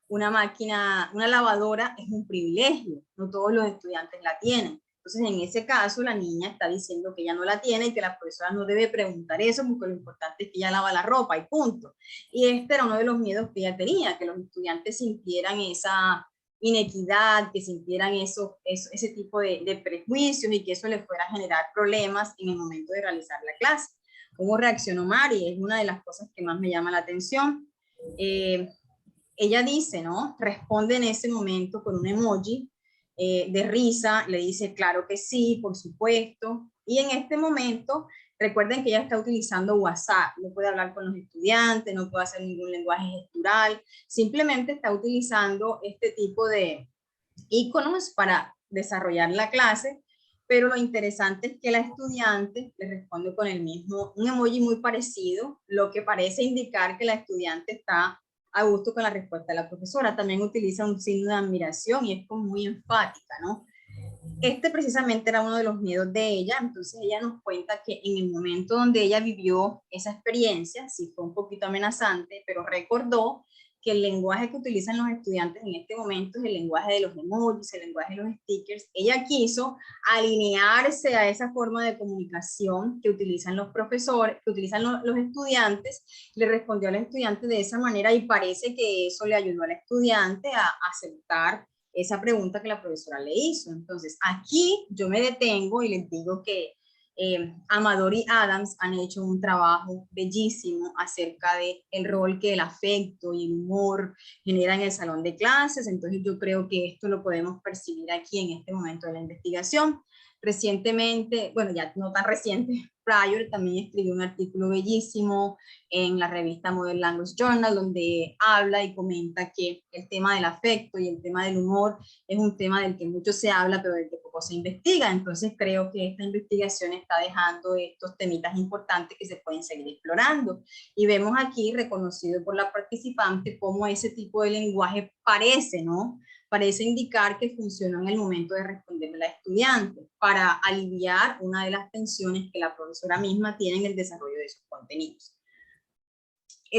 máquina, una lavadora es un privilegio, no todos los estudiantes la tienen. Entonces, en ese caso, la niña está diciendo que ella no la tiene y que la profesora no debe preguntar eso porque lo importante es que ella lava la ropa y punto. Y este era uno de los miedos que ella tenía, que los estudiantes sintieran esa inequidad, que sintieran ese tipo de prejuicios y que eso les fuera a generar problemas en el momento de realizar la clase. ¿Cómo reaccionó Mari? Es una de las cosas que más me llama la atención. Ella dice, ¿no? Responde en ese momento con un emoji de risa, le dice, claro que sí, por supuesto. Y en este momento, recuerden que ella está utilizando WhatsApp, no puede hablar con los estudiantes, no puede hacer ningún lenguaje gestural, simplemente está utilizando este tipo de iconos para desarrollar la clase, pero lo interesante es que la estudiante le responde con el mismo, un emoji muy parecido, lo que parece indicar que la estudiante está a gusto con la respuesta de la profesora. También utiliza un signo de admiración y es como muy enfática, ¿no? Este precisamente era uno de los miedos de ella, entonces ella nos cuenta que en el momento donde ella vivió esa experiencia, sí fue un poquito amenazante, pero recordó que el lenguaje que utilizan los estudiantes en este momento es el lenguaje de los emojis, el lenguaje de los stickers. Ella quiso alinearse a esa forma de comunicación que utilizan los profesores, que utilizan los estudiantes, le respondió al estudiante de esa manera y parece que eso le ayudó al estudiante a aceptar esa pregunta que la profesora le hizo. Entonces, aquí yo me detengo y les digo que Amador y Adams han hecho un trabajo bellísimo acerca de el rol que el afecto y el humor genera en el salón de clases. Entonces yo creo que esto lo podemos percibir aquí en este momento de la investigación. Recientemente, bueno, ya no tan reciente, Pryor también escribió un artículo bellísimo en la revista Modern Language Journal, donde habla y comenta que el tema del afecto y el tema del humor es un tema del que mucho se habla, pero del que poco se investiga. Entonces creo que esta investigación está dejando estos temitas importantes que se pueden seguir explorando. Y vemos aquí, reconocido por la participante, cómo ese tipo de lenguaje parece, ¿no? Parece indicar que funcionó en el momento de responder a la estudiante para aliviar una de las tensiones que la profesora misma tiene en el desarrollo de sus contenidos.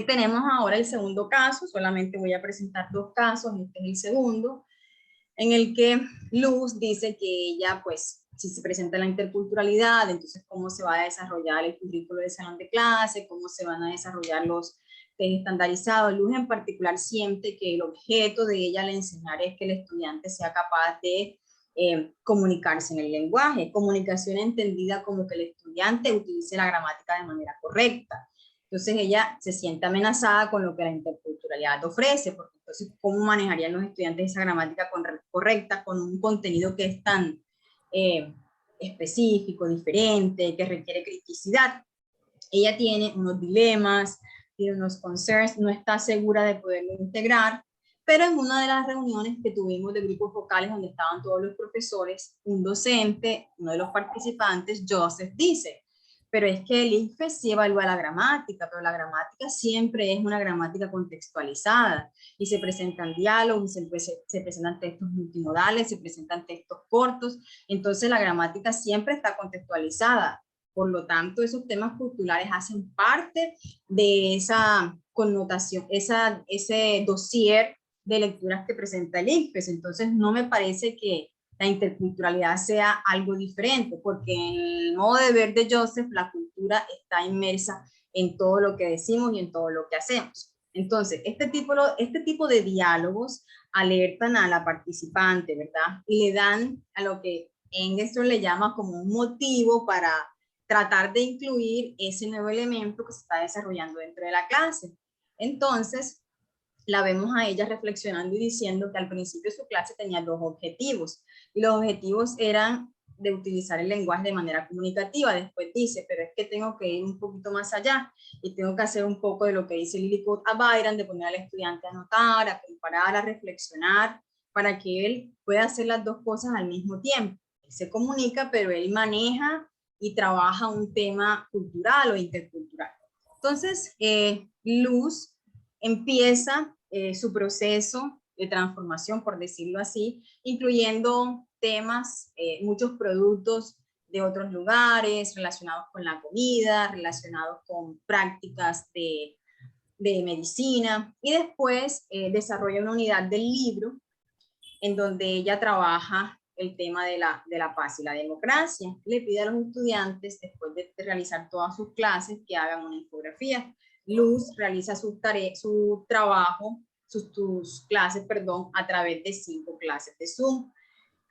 Tenemos ahora el segundo caso, solamente voy a presentar dos casos, este es el segundo, en el que Luz dice que ella, pues, si se presenta la interculturalidad, entonces cómo se va a desarrollar el currículo del salón de clase, cómo se van a desarrollar los test estandarizados. Luz en particular siente que el objeto de ella al enseñar es que el estudiante sea capaz de comunicarse en el lenguaje, comunicación entendida como que el estudiante utilice la gramática de manera correcta. Entonces ella se siente amenazada con lo que la interculturalidad ofrece, porque entonces ¿cómo manejarían los estudiantes esa gramática correcta con un contenido que es tan específico, diferente, que requiere criticidad? Ella tiene unos dilemas, tiene unos concerns, no está segura de poderlo integrar, pero en una de las reuniones que tuvimos de grupos focales donde estaban todos los profesores, un docente, uno de los participantes, Joseph, dice: pero es que el IFE sí evalúa la gramática, pero la gramática siempre es una gramática contextualizada y se presentan diálogos, se presentan textos multimodales, se presentan textos cortos, entonces la gramática siempre está contextualizada. Por lo tanto, esos temas culturales hacen parte de esa connotación, ese dossier de lecturas que presenta el ICFES. Entonces, no me parece que la interculturalidad sea algo diferente, porque en el modo de ver de Joseph, la cultura está inmersa en todo lo que decimos y en todo lo que hacemos. Entonces, este tipo de diálogos alertan a la participante, ¿verdad? Y le dan a lo que Engström le llama como un motivo para tratar de incluir ese nuevo elemento que se está desarrollando dentro de la clase. Entonces, la vemos a ella reflexionando y diciendo que al principio su clase tenía dos objetivos, y los objetivos eran de utilizar el lenguaje de manera comunicativa. Después dice, pero es que tengo que ir un poquito más allá y tengo que hacer un poco de lo que dice Lilliput a Byron, de poner al estudiante a anotar, a comparar, a reflexionar, para que él pueda hacer las dos cosas al mismo tiempo. Él se comunica, pero él maneja y trabaja un tema cultural o intercultural. Entonces, Luz empieza su proceso de transformación, por decirlo así, incluyendo temas, muchos productos de otros lugares, relacionados con la comida, relacionados con prácticas de medicina, y después desarrolla una unidad del libro en donde ella trabaja el tema de la paz y la democracia. Le pide a los estudiantes, después de realizar todas sus clases, que hagan una infografía. Luz realiza su trabajo, sus clases, perdón, a través de 5 clases de Zoom.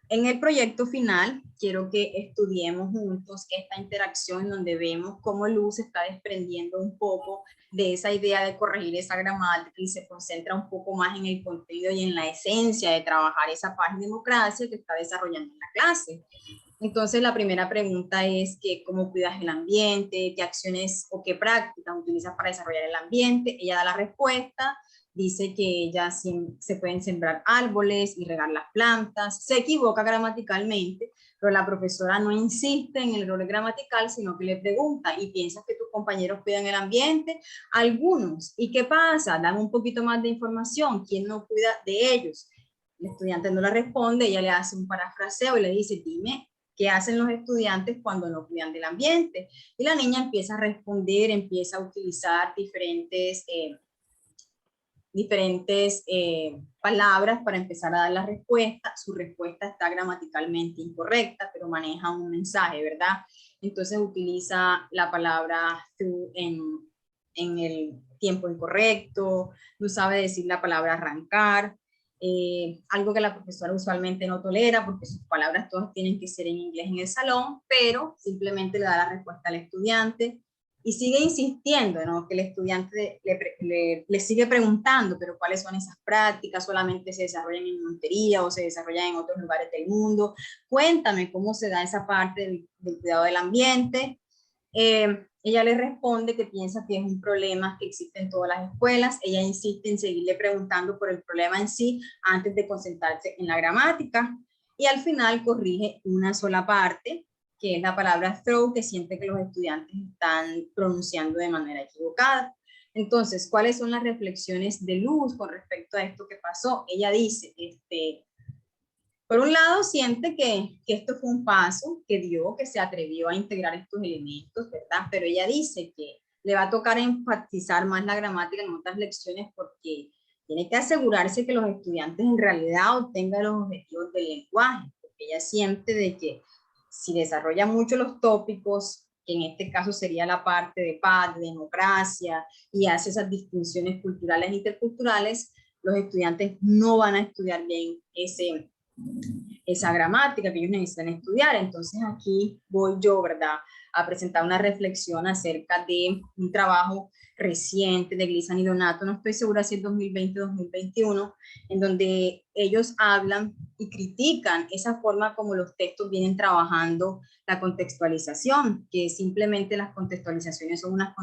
En el proyecto final, quiero que estudiemos juntos esta interacción donde vemos cómo Luz se está desprendiendo un poco de esa idea de corregir esa gramática y se concentra un poco más en el contenido y en la esencia de trabajar esa paz y democracia que está desarrollando en la clase. Entonces, la primera pregunta es que cómo cuidas el ambiente, qué acciones o qué prácticas utilizas para desarrollar el ambiente. Ella da la respuesta, dice que ella se pueden sembrar árboles y regar las plantas. Se equivoca gramaticalmente, pero la profesora no insiste en el error gramatical, sino que le pregunta: ¿y piensas que tus compañeros cuidan el ambiente? Algunos. ¿Y qué pasa? Dan un poquito más de información. ¿Quién no cuida de ellos? El estudiante no le responde, ella le hace un parafraseo y le dice: dime, ¿qué hacen los estudiantes cuando no cuidan del ambiente? Y la niña empieza a responder, empieza a utilizar diferentes palabras para empezar a dar la respuesta. Su respuesta está gramaticalmente incorrecta, pero maneja un mensaje, ¿verdad? Entonces utiliza la palabra to en el tiempo incorrecto, no sabe decir la palabra arrancar. algo que la profesora usualmente no tolera porque sus palabras todas tienen que ser en inglés en el salón, pero simplemente le da la respuesta al estudiante y sigue insistiendo, ¿no? Que el estudiante le sigue preguntando, pero ¿cuáles son esas prácticas? ¿Solamente se desarrollan en Montería o se desarrollan en otros lugares del mundo? Cuéntame cómo se da esa parte del cuidado del ambiente. Ella le responde que piensa que es un problema que existe en todas las escuelas. Ella insiste en seguirle preguntando por el problema en sí antes de concentrarse en la gramática. Y al final corrige una sola parte, que es la palabra throw, que siente que los estudiantes están pronunciando de manera equivocada. Entonces, ¿cuáles son las reflexiones de Luz con respecto a esto que pasó? Ella dice, por un lado, siente que esto fue un paso que dio, que se atrevió a integrar estos elementos, ¿verdad? Pero ella dice que le va a tocar enfatizar más la gramática en otras lecciones porque tiene que asegurarse que los estudiantes en realidad obtengan los objetivos del lenguaje, porque ella siente de que si desarrolla mucho los tópicos, que en este caso sería la parte de paz, de democracia, y hace esas distinciones culturales e interculturales, los estudiantes no van a estudiar bien esa gramática que ellos necesitan estudiar. Entonces aquí voy yo, ¿verdad?, a presentar una reflexión acerca de un trabajo reciente de Glisan y Donato, no estoy segura si es 2020-2021, en donde ellos hablan y critican esa forma como los textos vienen trabajando la contextualización, que simplemente las contextualizaciones son unas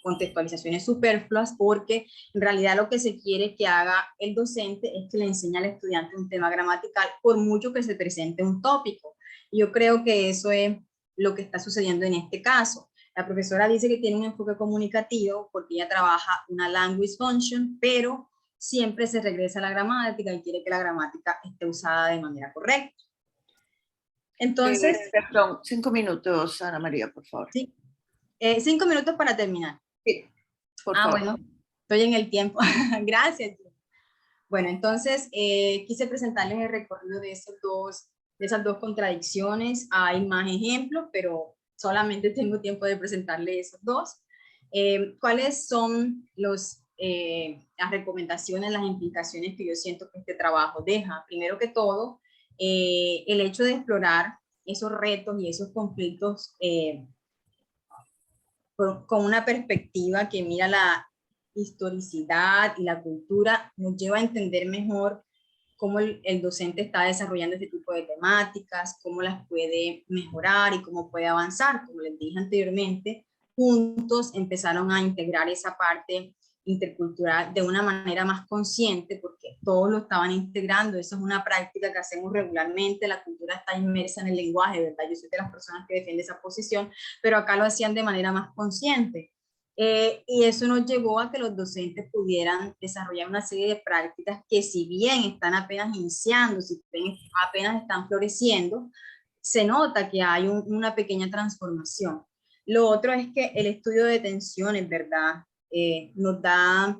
contextualizaciones superfluas porque en realidad lo que se quiere que haga el docente es que le enseñe al estudiante un tema gramatical por mucho que se presente un tópico. Y yo creo que eso es lo que está sucediendo en este caso. La profesora dice que tiene un enfoque comunicativo porque ella trabaja una language function, pero siempre se regresa a la gramática y quiere que la gramática esté usada de manera correcta. Entonces... perdón, 5 minutos, Ana María, por favor. Sí. 5 minutos para terminar. Sí, por favor. Bueno, estoy en el tiempo. Gracias. Bueno, entonces quise presentarles el recorrido de esas dos contradicciones. Hay más ejemplos, pero solamente tengo tiempo de presentarles esos dos. ¿Cuáles son las recomendaciones, las implicaciones que yo siento que este trabajo deja? Primero que todo, el hecho de explorar esos retos y esos conflictos con una perspectiva que mira la historicidad y la cultura, nos lleva a entender mejor cómo el docente está desarrollando este tipo de temáticas, cómo las puede mejorar y cómo puede avanzar. Como les dije anteriormente, juntos empezaron a integrar esa parte intercultural de una manera más consciente, porque todos lo estaban integrando. Eso es una práctica que hacemos regularmente. La cultura está inmersa en el lenguaje, ¿verdad? Yo soy de las personas que defiende esa posición, pero acá lo hacían de manera más consciente. Y eso nos llevó a que los docentes pudieran desarrollar una serie de prácticas que, si bien están apenas iniciando, si bien apenas están floreciendo, se nota que hay una pequeña transformación. Lo otro es que el estudio de tensiones, ¿verdad?, nos da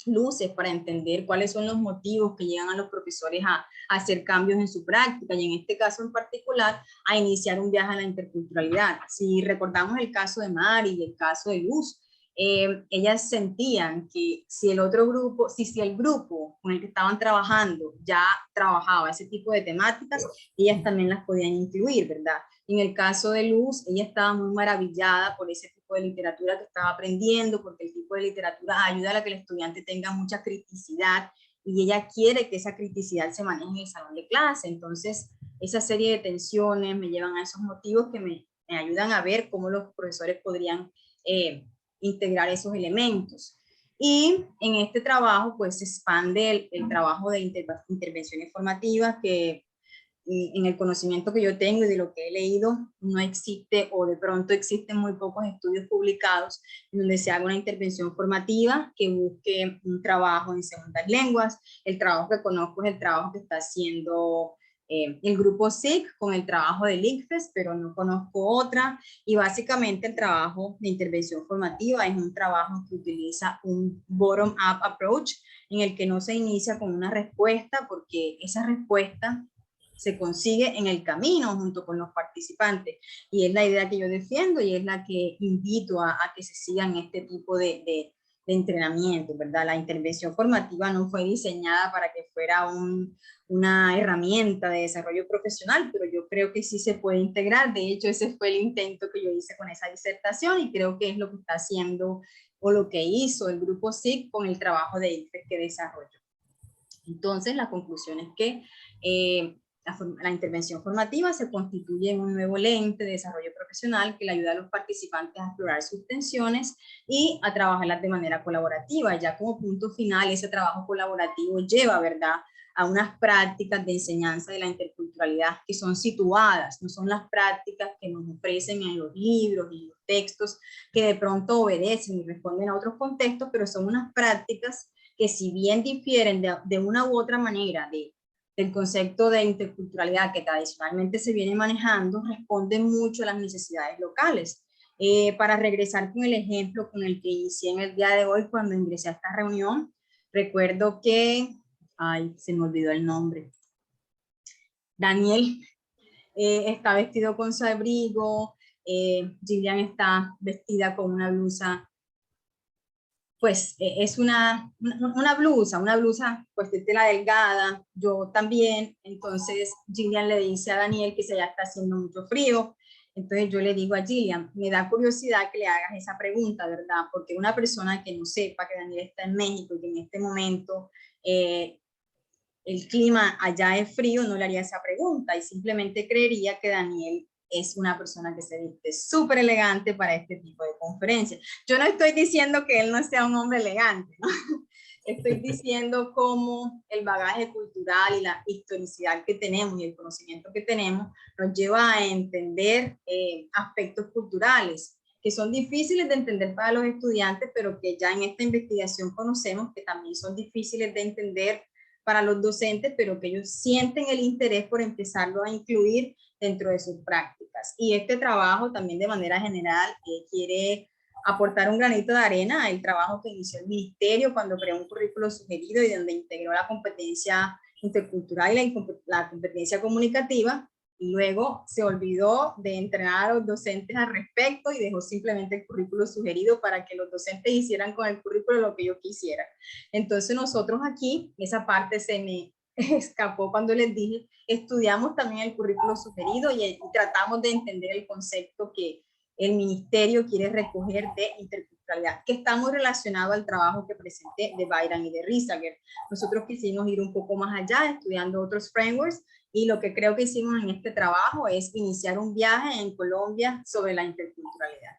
luces para entender cuáles son los motivos que llegan a los profesores a hacer cambios en su práctica, y en este caso en particular a iniciar un viaje a la interculturalidad. Si recordamos el caso de Mari y el caso de Luz, ellas sentían que si el otro grupo, si el grupo con el que estaban trabajando ya trabajaba ese tipo de temáticas, ellas también las podían incluir, ¿verdad? En el caso de Luz, ella estaba muy maravillada por ese tipo de literatura que estaba aprendiendo, porque el tipo de literatura ayuda a que el estudiante tenga mucha criticidad y ella quiere que esa criticidad se maneje en el salón de clase. Entonces, esa serie de tensiones me llevan a esos motivos que me ayudan a ver cómo los profesores podrían integrar esos elementos. Y en este trabajo, pues, se expande el trabajo de intervenciones formativas, que en el conocimiento que yo tengo y de lo que he leído, no existe, o de pronto existen muy pocos estudios publicados en donde se haga una intervención formativa que busque un trabajo en segundas lenguas. El trabajo que conozco es el trabajo que está haciendo el grupo SIC con el trabajo del ICFES, pero no conozco otra. Y básicamente el trabajo de intervención formativa es un trabajo que utiliza un bottom-up approach, en el que no se inicia con una respuesta, porque esa respuesta se consigue en el camino junto con los participantes, y es la idea que yo defiendo y es la que invito a que se sigan este tipo de entrenamiento, ¿verdad? La intervención formativa no fue diseñada para que fuera una herramienta de desarrollo profesional, pero yo creo que sí se puede integrar. De hecho, ese fue el intento que yo hice con esa disertación y creo que es lo que está haciendo o lo que hizo el grupo SIC con el trabajo de ICFES que desarrolló. Entonces, la conclusión es que la intervención formativa se constituye en un nuevo lente de desarrollo profesional que le ayuda a los participantes a explorar sus tensiones y a trabajarlas de manera colaborativa. Ya como punto final, ese trabajo colaborativo lleva, ¿verdad?, a unas prácticas de enseñanza de la interculturalidad que son situadas, no son las prácticas que nos ofrecen en los libros y los textos que de pronto obedecen y responden a otros contextos, pero son unas prácticas que si bien difieren de una u otra manera del concepto de interculturalidad que tradicionalmente se viene manejando, responden mucho a las necesidades locales. Para regresar con el ejemplo con el que inicié en el día de hoy cuando ingresé a esta reunión, recuerdo que, ay, se me olvidó el nombre, Daniel está vestido con su abrigo, Gillian está vestida con una blusa, pues es una blusa pues de tela delgada, yo también. Entonces Gillian le dice a Daniel que se ya está haciendo mucho frío, entonces yo le digo a Gillian, me da curiosidad que le hagas esa pregunta, ¿verdad? Porque una persona que no sepa que Daniel está en México y que en este momento el clima allá es frío, no le haría esa pregunta y simplemente creería que Daniel es una persona que se viste súper elegante para este tipo de conferencias. Yo no estoy diciendo que él no sea un hombre elegante, ¿no? Estoy diciendo cómo el bagaje cultural y la historicidad que tenemos y el conocimiento que tenemos nos lleva a entender aspectos culturales que son difíciles de entender para los estudiantes, pero que ya en esta investigación conocemos que también son difíciles de entender para los docentes, pero que ellos sienten el interés por empezarlo a incluir dentro de sus prácticas. Y este trabajo también de manera general quiere aportar un granito de arena al trabajo que inició el ministerio cuando creó un currículo sugerido y donde integró la competencia intercultural y la competencia comunicativa, y luego se olvidó de entrenar a los docentes al respecto y dejó simplemente el currículo sugerido para que los docentes hicieran con el currículo lo que ellos quisieran. Entonces nosotros aquí, esa parte se me escapó cuando les dije, estudiamos también el currículo sugerido y tratamos de entender el concepto que el ministerio quiere recoger de interculturalidad, que está muy relacionado al trabajo que presenté de Byron y de Riesager. Nosotros quisimos ir un poco más allá, estudiando otros frameworks, y lo que creo que hicimos en este trabajo es iniciar un viaje en Colombia sobre la interculturalidad.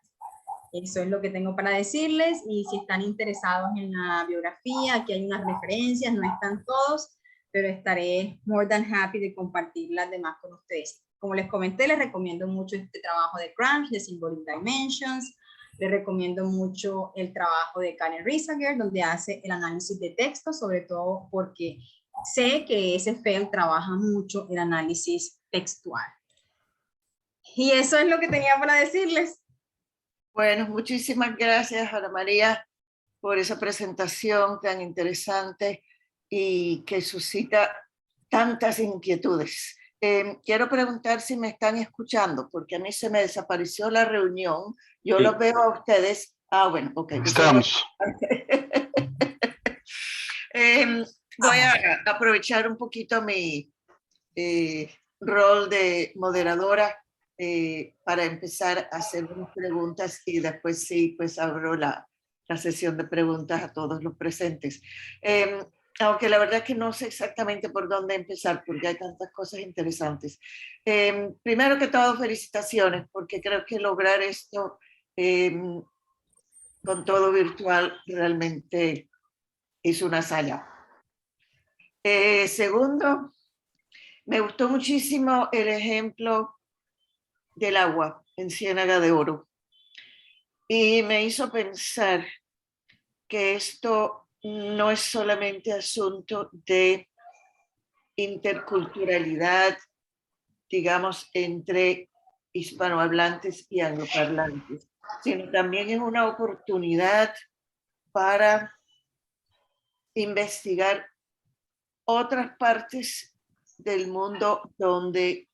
Eso es lo que tengo para decirles, y si están interesados en la biografía, aquí hay unas referencias, no están todos, pero estaré more than happy de compartir las demás con ustedes. Como les comenté, les recomiendo mucho este trabajo de Crunch, de Symbolic Dimensions. Les recomiendo mucho el trabajo de Karen Riesager, donde hace el análisis de texto, sobre todo porque sé que SFL trabaja mucho el análisis textual. Y eso es lo que tenía para decirles. Bueno, muchísimas gracias, Ana María, por esa presentación tan interesante y que suscita tantas inquietudes. Quiero preguntar si me están escuchando, porque a mí se me desapareció la reunión. Yo los veo a ustedes. Ah, bueno, ok. Estamos. Voy a aprovechar un poquito mi rol de moderadora para empezar a hacer unas preguntas y después sí, pues abro la sesión de preguntas a todos los presentes. Aunque la verdad es que no sé exactamente por dónde empezar porque hay tantas cosas interesantes. Primero que todo, felicitaciones, porque creo que lograr esto con todo virtual realmente es una hazaña. Segundo, me gustó muchísimo el ejemplo del agua en Ciénaga de Oro y me hizo pensar que esto no es solamente asunto de interculturalidad, digamos, entre hispanohablantes y angloparlantes, sino también es una oportunidad para investigar otras partes del mundo donde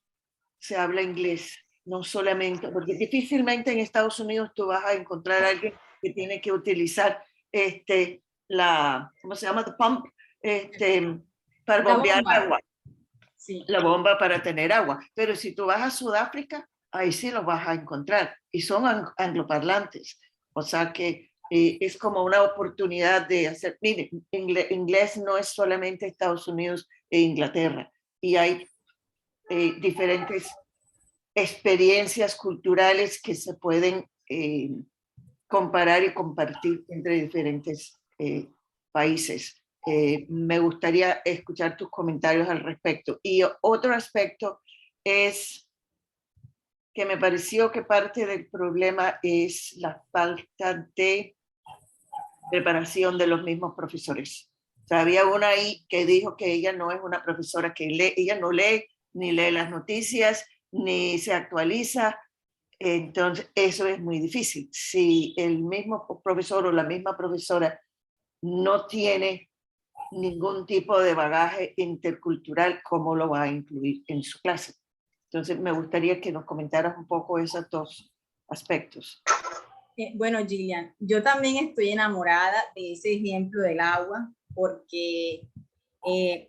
se habla inglés, no solamente, porque difícilmente en Estados Unidos tú vas a encontrar a alguien que tiene que utilizar ¿cómo se llama? The pump, para La bombear bomba. agua. Sí. La bomba para tener agua. Pero si tú vas a Sudáfrica, ahí sí los vas a encontrar. Y son angloparlantes. O sea que es como una oportunidad de hacer, mire, inglés no es solamente Estados Unidos e Inglaterra. Y hay diferentes experiencias culturales que se pueden comparar y compartir entre diferentes países. Me gustaría escuchar tus comentarios al respecto. Y otro aspecto es que me pareció que parte del problema es la falta de preparación de los mismos profesores. O sea, había una ahí que dijo que ella no es una profesora que lee, ella no lee, ni lee las noticias, ni se actualiza. Entonces, eso es muy difícil. Si el mismo profesor o la misma profesora no tiene ningún tipo de bagaje intercultural, ¿cómo lo va a incluir en su clase? Entonces, me gustaría que nos comentaras un poco esos dos aspectos. Bueno, Gillian, yo también estoy enamorada de ese ejemplo del agua, porque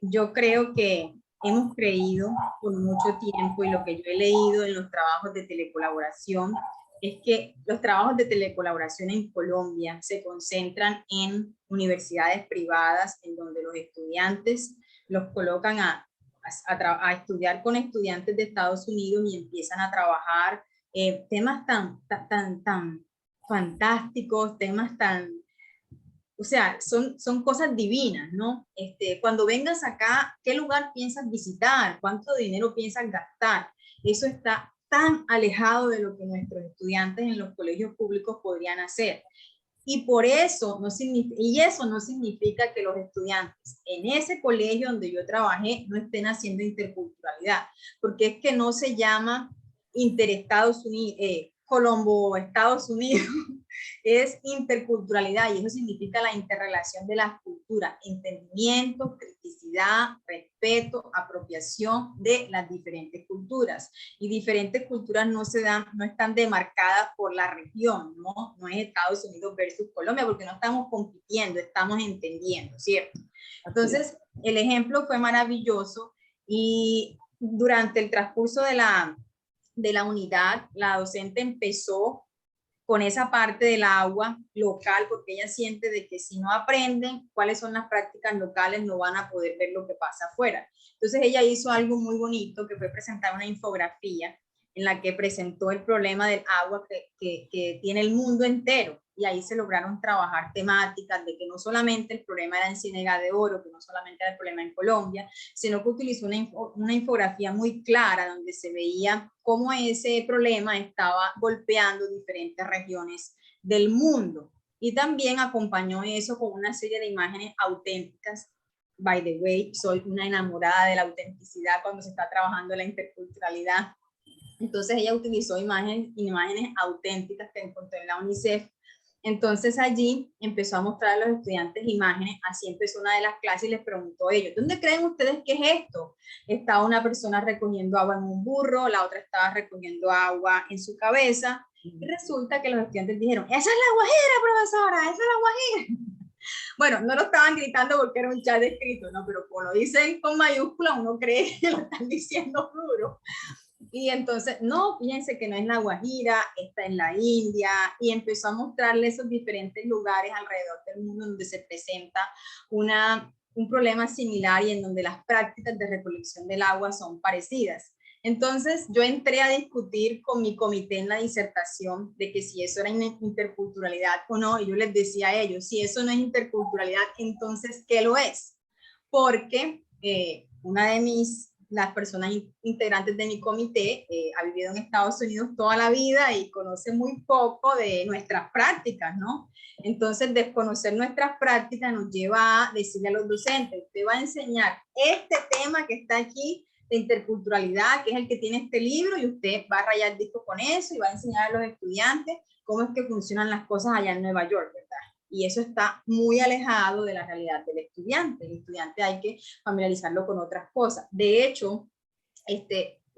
yo creo que hemos creído por mucho tiempo, y lo que yo he leído en los trabajos de telecolaboración, es que los trabajos de telecolaboración en Colombia se concentran en universidades privadas, en donde los estudiantes los colocan a estudiar con estudiantes de Estados Unidos y empiezan a trabajar temas tan fantásticos, temas tan, o sea, son cosas divinas, ¿no? Cuando vengas acá, ¿qué lugar piensas visitar? ¿Cuánto dinero piensas gastar? Eso está tan alejado de lo que nuestros estudiantes en los colegios públicos podrían hacer. Y por eso eso no significa que los estudiantes en ese colegio donde yo trabajé no estén haciendo interculturalidad, porque es que no se llama Interestados Unidos, Colombo, Estados Unidos, es interculturalidad, y eso significa la interrelación de las culturas, entendimiento, criticidad, respeto, apropiación de las diferentes culturas. Y diferentes culturas no están demarcadas por la región, no es Estados Unidos versus Colombia, porque no estamos compitiendo, estamos entendiendo, ¿cierto? Entonces, el ejemplo fue maravilloso, y durante el transcurso de la unidad, la docente empezó con esa parte del agua local, porque ella siente de que si no aprenden cuáles son las prácticas locales, no van a poder ver lo que pasa afuera. Entonces ella hizo algo muy bonito, que fue presentar una infografía en la que presentó el problema del agua que tiene el mundo entero, y ahí se lograron trabajar temáticas de que no solamente el problema era en Ciénega de Oro, que no solamente era el problema en Colombia, sino que utilizó una infografía muy clara donde se veía cómo ese problema estaba golpeando diferentes regiones del mundo. Y también acompañó eso con una serie de imágenes auténticas. By the way, soy una enamorada de la autenticidad cuando se está trabajando la interculturalidad. Entonces ella utilizó imágenes auténticas que encontró en la UNICEF. Entonces allí empezó a mostrar a los estudiantes imágenes. Así empezó una de las clases y les preguntó a ellos: ¿dónde creen ustedes que es esto? Estaba una persona recogiendo agua en un burro, la otra estaba recogiendo agua en su cabeza, y resulta que los estudiantes dijeron: esa es la guajira, profesora, esa es la guajira. Bueno, no lo estaban gritando porque era un chat escrito, ¿no? Pero como lo dicen con mayúscula, uno cree que lo están diciendo duro. Y entonces, no, fíjense que no es la Guajira, está en la India, y empezó a mostrarle esos diferentes lugares alrededor del mundo donde se presenta un problema similar y en donde las prácticas de recolección del agua son parecidas. Entonces, yo entré a discutir con mi comité en la disertación de que si eso era interculturalidad o no, y yo les decía a ellos: si eso no es interculturalidad, entonces, ¿qué lo es? Porque una de las personas integrantes de mi comité ha vivido en Estados Unidos toda la vida y conoce muy poco de nuestras prácticas, ¿no? Entonces, desconocer nuestras prácticas nos lleva a decirle a los docentes: usted va a enseñar este tema que está aquí de interculturalidad, que es el que tiene este libro, y usted va a rayar disco con eso y va a enseñar a los estudiantes cómo es que funcionan las cosas allá en Nueva York, ¿verdad? Y eso está muy alejado de la realidad del estudiante. El estudiante hay que familiarizarlo con otras cosas. De hecho,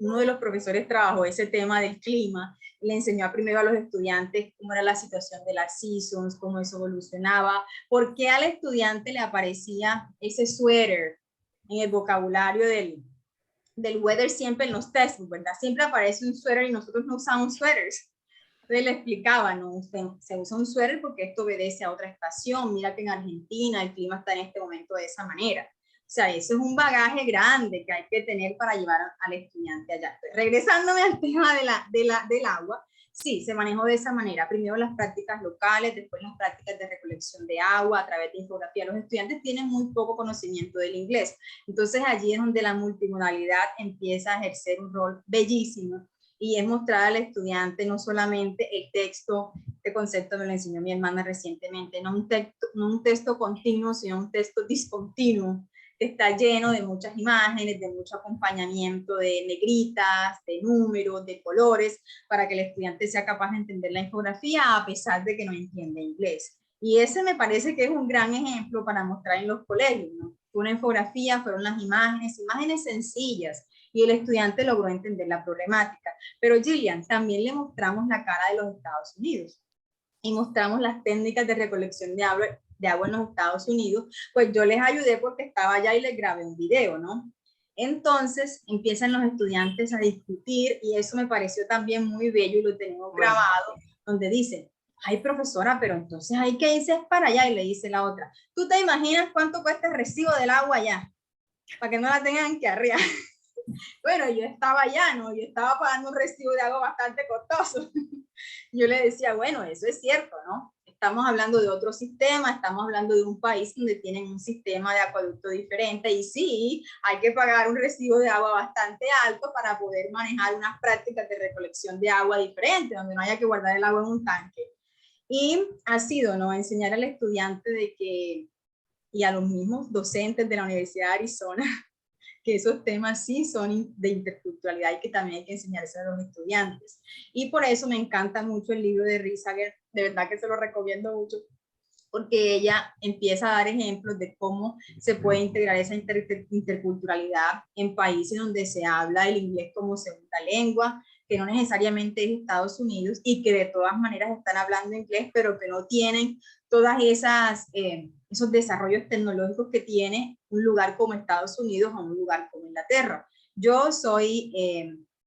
uno de los profesores trabajó ese tema del clima, le enseñó primero a los estudiantes cómo era la situación de las seasons, cómo eso evolucionaba, por qué al estudiante le aparecía ese suéter en el vocabulario del weather siempre en los textbooks, ¿verdad? Siempre aparece un suéter y nosotros no usamos suéteres. Entonces le explicaba, ¿no? Se usa un suéter porque esto obedece a otra estación. Mira que en Argentina el clima está en este momento de esa manera. O sea, eso es un bagaje grande que hay que tener para llevar al estudiante allá. Entonces, regresándome al tema del agua, sí, se manejó de esa manera. Primero las prácticas locales, después las prácticas de recolección de agua a través de infografía. Los estudiantes tienen muy poco conocimiento del inglés. Entonces allí es donde la multimodalidad empieza a ejercer un rol bellísimo y es mostrar al estudiante no solamente el texto, este concepto me lo enseñó mi hermana recientemente, no un texto continuo, sino un texto discontinuo, que está lleno de muchas imágenes, de mucho acompañamiento de negritas, de números, de colores, para que el estudiante sea capaz de entender la infografía a pesar de que no entiende inglés. Y ese me parece que es un gran ejemplo para mostrar en los colegios, ¿no? Una infografía, fueron las imágenes sencillas, y el estudiante logró entender la problemática. Pero Gillian, también le mostramos la cara de los Estados Unidos y mostramos las técnicas de recolección de agua en los Estados Unidos. Pues yo les ayudé porque estaba allá y les grabé un video, ¿no? Entonces empiezan los estudiantes a discutir y eso me pareció también muy bello y lo tenemos grabado, donde dicen, ay profesora, pero entonces hay que irse para allá, y le dice la otra, ¿tú te imaginas cuánto cuesta el recibo del agua allá? Para que no la tengan que arriar. Bueno, yo estaba allá, ¿no? Yo estaba pagando un recibo de agua bastante costoso. Yo le decía, bueno, eso es cierto, ¿no? Estamos hablando de otro sistema, estamos hablando de un país donde tienen un sistema de acueducto diferente y sí, hay que pagar un recibo de agua bastante alto para poder manejar unas prácticas de recolección de agua diferentes, donde no haya que guardar el agua en un tanque. Y ha sido, ¿no? Enseñar al estudiante de que, y a los mismos docentes de la Universidad de Arizona, que esos temas sí son de interculturalidad y que también hay que enseñarse a los estudiantes. Y por eso me encanta mucho el libro de Risager, de verdad que se lo recomiendo mucho, porque ella empieza a dar ejemplos de cómo se puede integrar esa interculturalidad en países donde se habla el inglés como segunda lengua, que no necesariamente es Estados Unidos y que de todas maneras están hablando inglés, pero que no tienen todas esos desarrollos tecnológicos que tiene un lugar como Estados Unidos o un lugar como Inglaterra. Yo soy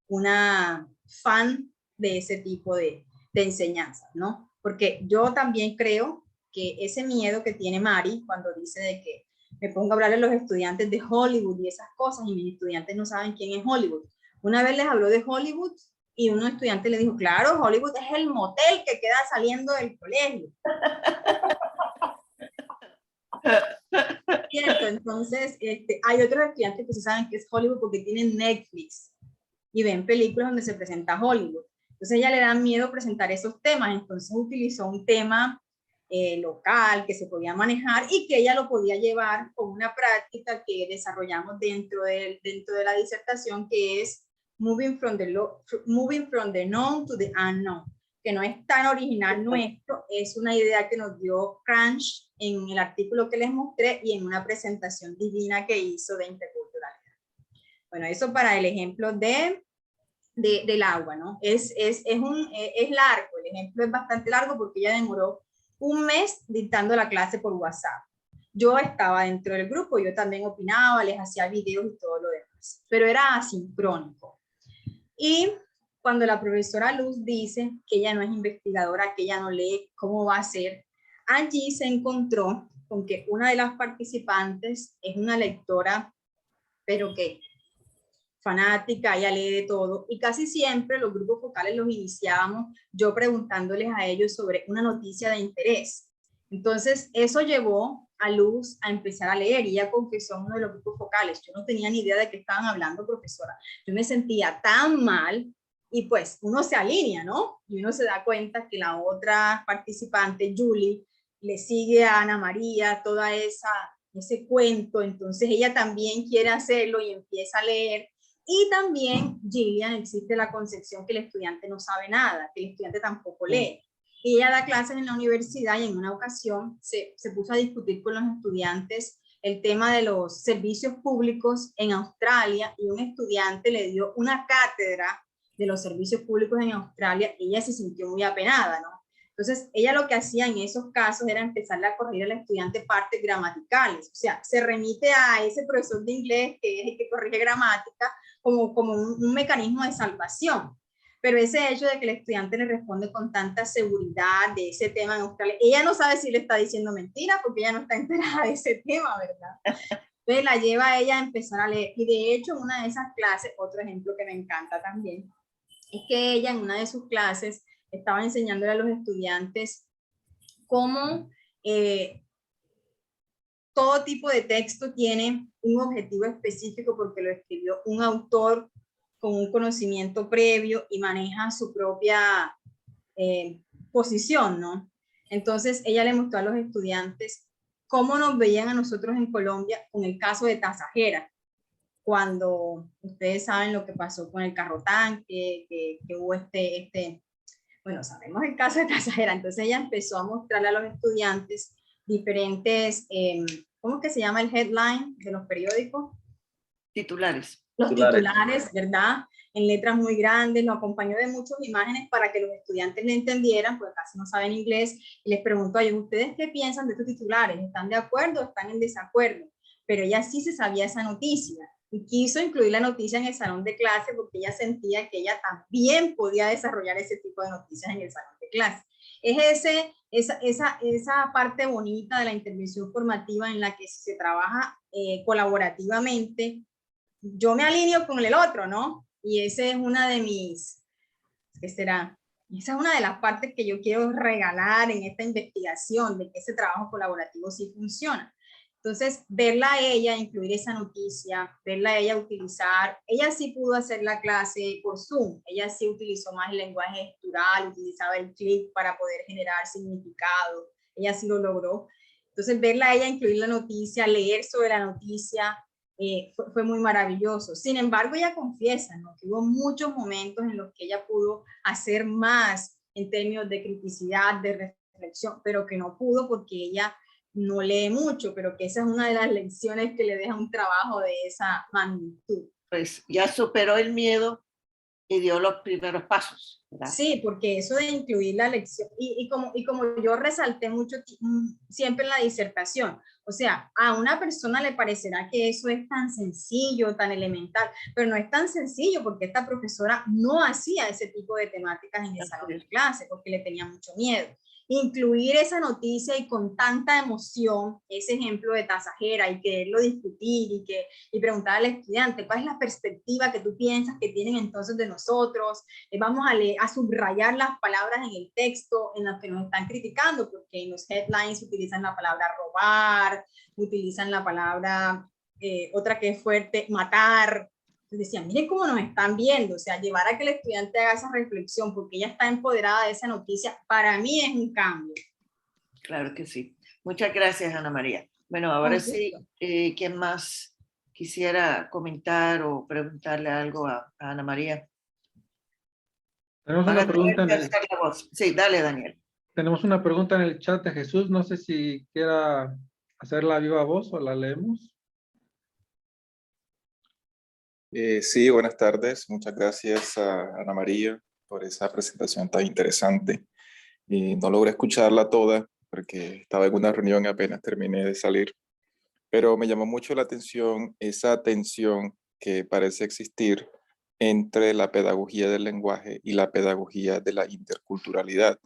una fan de ese tipo de enseñanzas, ¿no? Porque yo también creo que ese miedo que tiene Mari cuando dice de que me pongo a hablar a los estudiantes de Hollywood y esas cosas, y mis estudiantes no saben quién es Hollywood. Una vez les habló de Hollywood y un estudiante le dijo, claro, Hollywood es el motel que queda saliendo del colegio. Cierto, entonces hay otros estudiantes que sí saben que es Hollywood porque tienen Netflix y ven películas donde se presenta Hollywood. Entonces ella le da miedo presentar esos temas, entonces utilizó un tema local que se podía manejar y que ella lo podía llevar con una práctica que desarrollamos dentro de la disertación, que es moving from the known to the unknown, que no es tan original nuestro, es una idea que nos dio Crunch en el artículo que les mostré y en una presentación divina que hizo de interculturalidad. Bueno, eso para el ejemplo del agua, ¿no? Es largo, el ejemplo es bastante largo porque ella demoró un mes dictando la clase por WhatsApp. Yo estaba dentro del grupo, yo también opinaba, les hacía videos y todo lo demás, pero era asincrónico. Y cuando la profesora Luz dice que ella no es investigadora, que ella no lee, ¿cómo va a ser? Allí se encontró con que una de las participantes es una lectora, pero que fanática, ella lee de todo, y casi siempre los grupos focales los iniciábamos yo preguntándoles a ellos sobre una noticia de interés. Entonces eso llevó a Luz a empezar a leer y ella confesó en uno de los grupos focales, yo no tenía ni idea de qué estaban hablando, profesora, yo me sentía tan mal, y pues uno se alinea, ¿no? Y uno se da cuenta que la otra participante, Julie, le sigue a Ana María toda ese cuento, entonces ella también quiere hacerlo y empieza a leer. Y también, Gillian, existe la concepción que el estudiante no sabe nada, que el estudiante tampoco lee. Y ella da clases en la universidad y en una ocasión se puso a discutir con los estudiantes el tema de los servicios públicos en Australia y un estudiante le dio una cátedra de los servicios públicos en Australia, ella se sintió muy apenada, ¿no? Entonces, ella lo que hacía en esos casos era empezarle a corregir al estudiante partes gramaticales. O sea, se remite a ese profesor de inglés que es el que corrige gramática como un mecanismo de salvación. Pero ese hecho de que el estudiante le responde con tanta seguridad de ese tema en Australia, ella no sabe si le está diciendo mentira porque ella no está enterada de ese tema, ¿verdad? Entonces la lleva a ella a empezar a leer. Y de hecho, en una de esas clases, otro ejemplo que me encanta también, es que ella en una de sus clases estaba enseñándole a los estudiantes cómo todo tipo de texto tiene un objetivo específico porque lo escribió un autor con un conocimiento previo y maneja su propia posición, ¿no? Entonces ella le mostró a los estudiantes cómo nos veían a nosotros en Colombia con el caso de Tasajera, cuando ustedes saben lo que pasó con el carro tanque, que hubo bueno, sabemos el caso de Tasajera. Entonces ella empezó a mostrarle a los estudiantes diferentes, ¿cómo es que se llama el headline de los periódicos? Titulares. Los titulares, ¿verdad? En letras muy grandes, nos acompañó de muchas imágenes para que los estudiantes le entendieran, porque casi no saben inglés, y les preguntó a ellos, ¿ustedes qué piensan de estos titulares? ¿Están de acuerdo o están en desacuerdo? Pero ella sí se sabía esa noticia, y quiso incluir la noticia en el salón de clase porque ella sentía que ella también podía desarrollar ese tipo de noticias en el salón de clase. Es esa parte bonita de la intervención formativa en la que se trabaja colaborativamente. Yo me alineo con el otro, ¿no? Y esa es una de mis, ¿qué será? Esa es una de las partes que yo quiero regalar en esta investigación, de que ese trabajo colaborativo sí funciona. Entonces, verla a ella, incluir esa noticia, verla a ella utilizar, ella sí pudo hacer la clase por Zoom, ella sí utilizó más el lenguaje gestural, utilizaba el clic para poder generar significado, ella sí lo logró. Entonces, verla a ella, incluir la noticia, leer sobre la noticia, fue muy maravilloso. Sin embargo, ella confiesa, ¿no?, que hubo muchos momentos en los que ella pudo hacer más en términos de criticidad, de reflexión, pero que no pudo porque ella no lee mucho, pero que esa es una de las lecciones que le deja un trabajo de esa magnitud. Pues ya superó el miedo y dio los primeros pasos, ¿verdad? Sí, porque eso de incluir la lección, y como yo resalté mucho siempre en la disertación, o sea, a una persona le parecerá que eso es tan sencillo, tan elemental, pero no es tan sencillo porque esta profesora no hacía ese tipo de temáticas en el salón de clase porque le tenía mucho miedo. Incluir esa noticia y con tanta emoción, ese ejemplo de Tasajera, y quererlo discutir y preguntar al estudiante cuál es la perspectiva que tú piensas que tienen entonces de nosotros. Vamos a subrayar las palabras en el texto en las que nos están criticando, porque en los headlines utilizan la palabra robar, utilizan la palabra, otra que es fuerte, matar. Entonces decían, miren cómo nos están viendo, o sea, llevar a que el estudiante haga esa reflexión porque ella está empoderada de esa noticia, para mí es un cambio. Claro que sí. Muchas gracias, Ana María. Bueno, ahora sí, ¿quién más quisiera comentar o preguntarle algo a Ana María? Tenemos una pregunta Sí, dale, Daniel. Tenemos una pregunta en el chat de Jesús. No sé si quiera hacerla a viva voz o la leemos. Sí, buenas tardes. Muchas gracias a Ana María por esa presentación tan interesante. No logré escucharla toda porque estaba en una reunión y apenas terminé de salir. Pero me llamó mucho la atención esa tensión que parece existir entre la pedagogía del lenguaje y la pedagogía de la interculturalidad.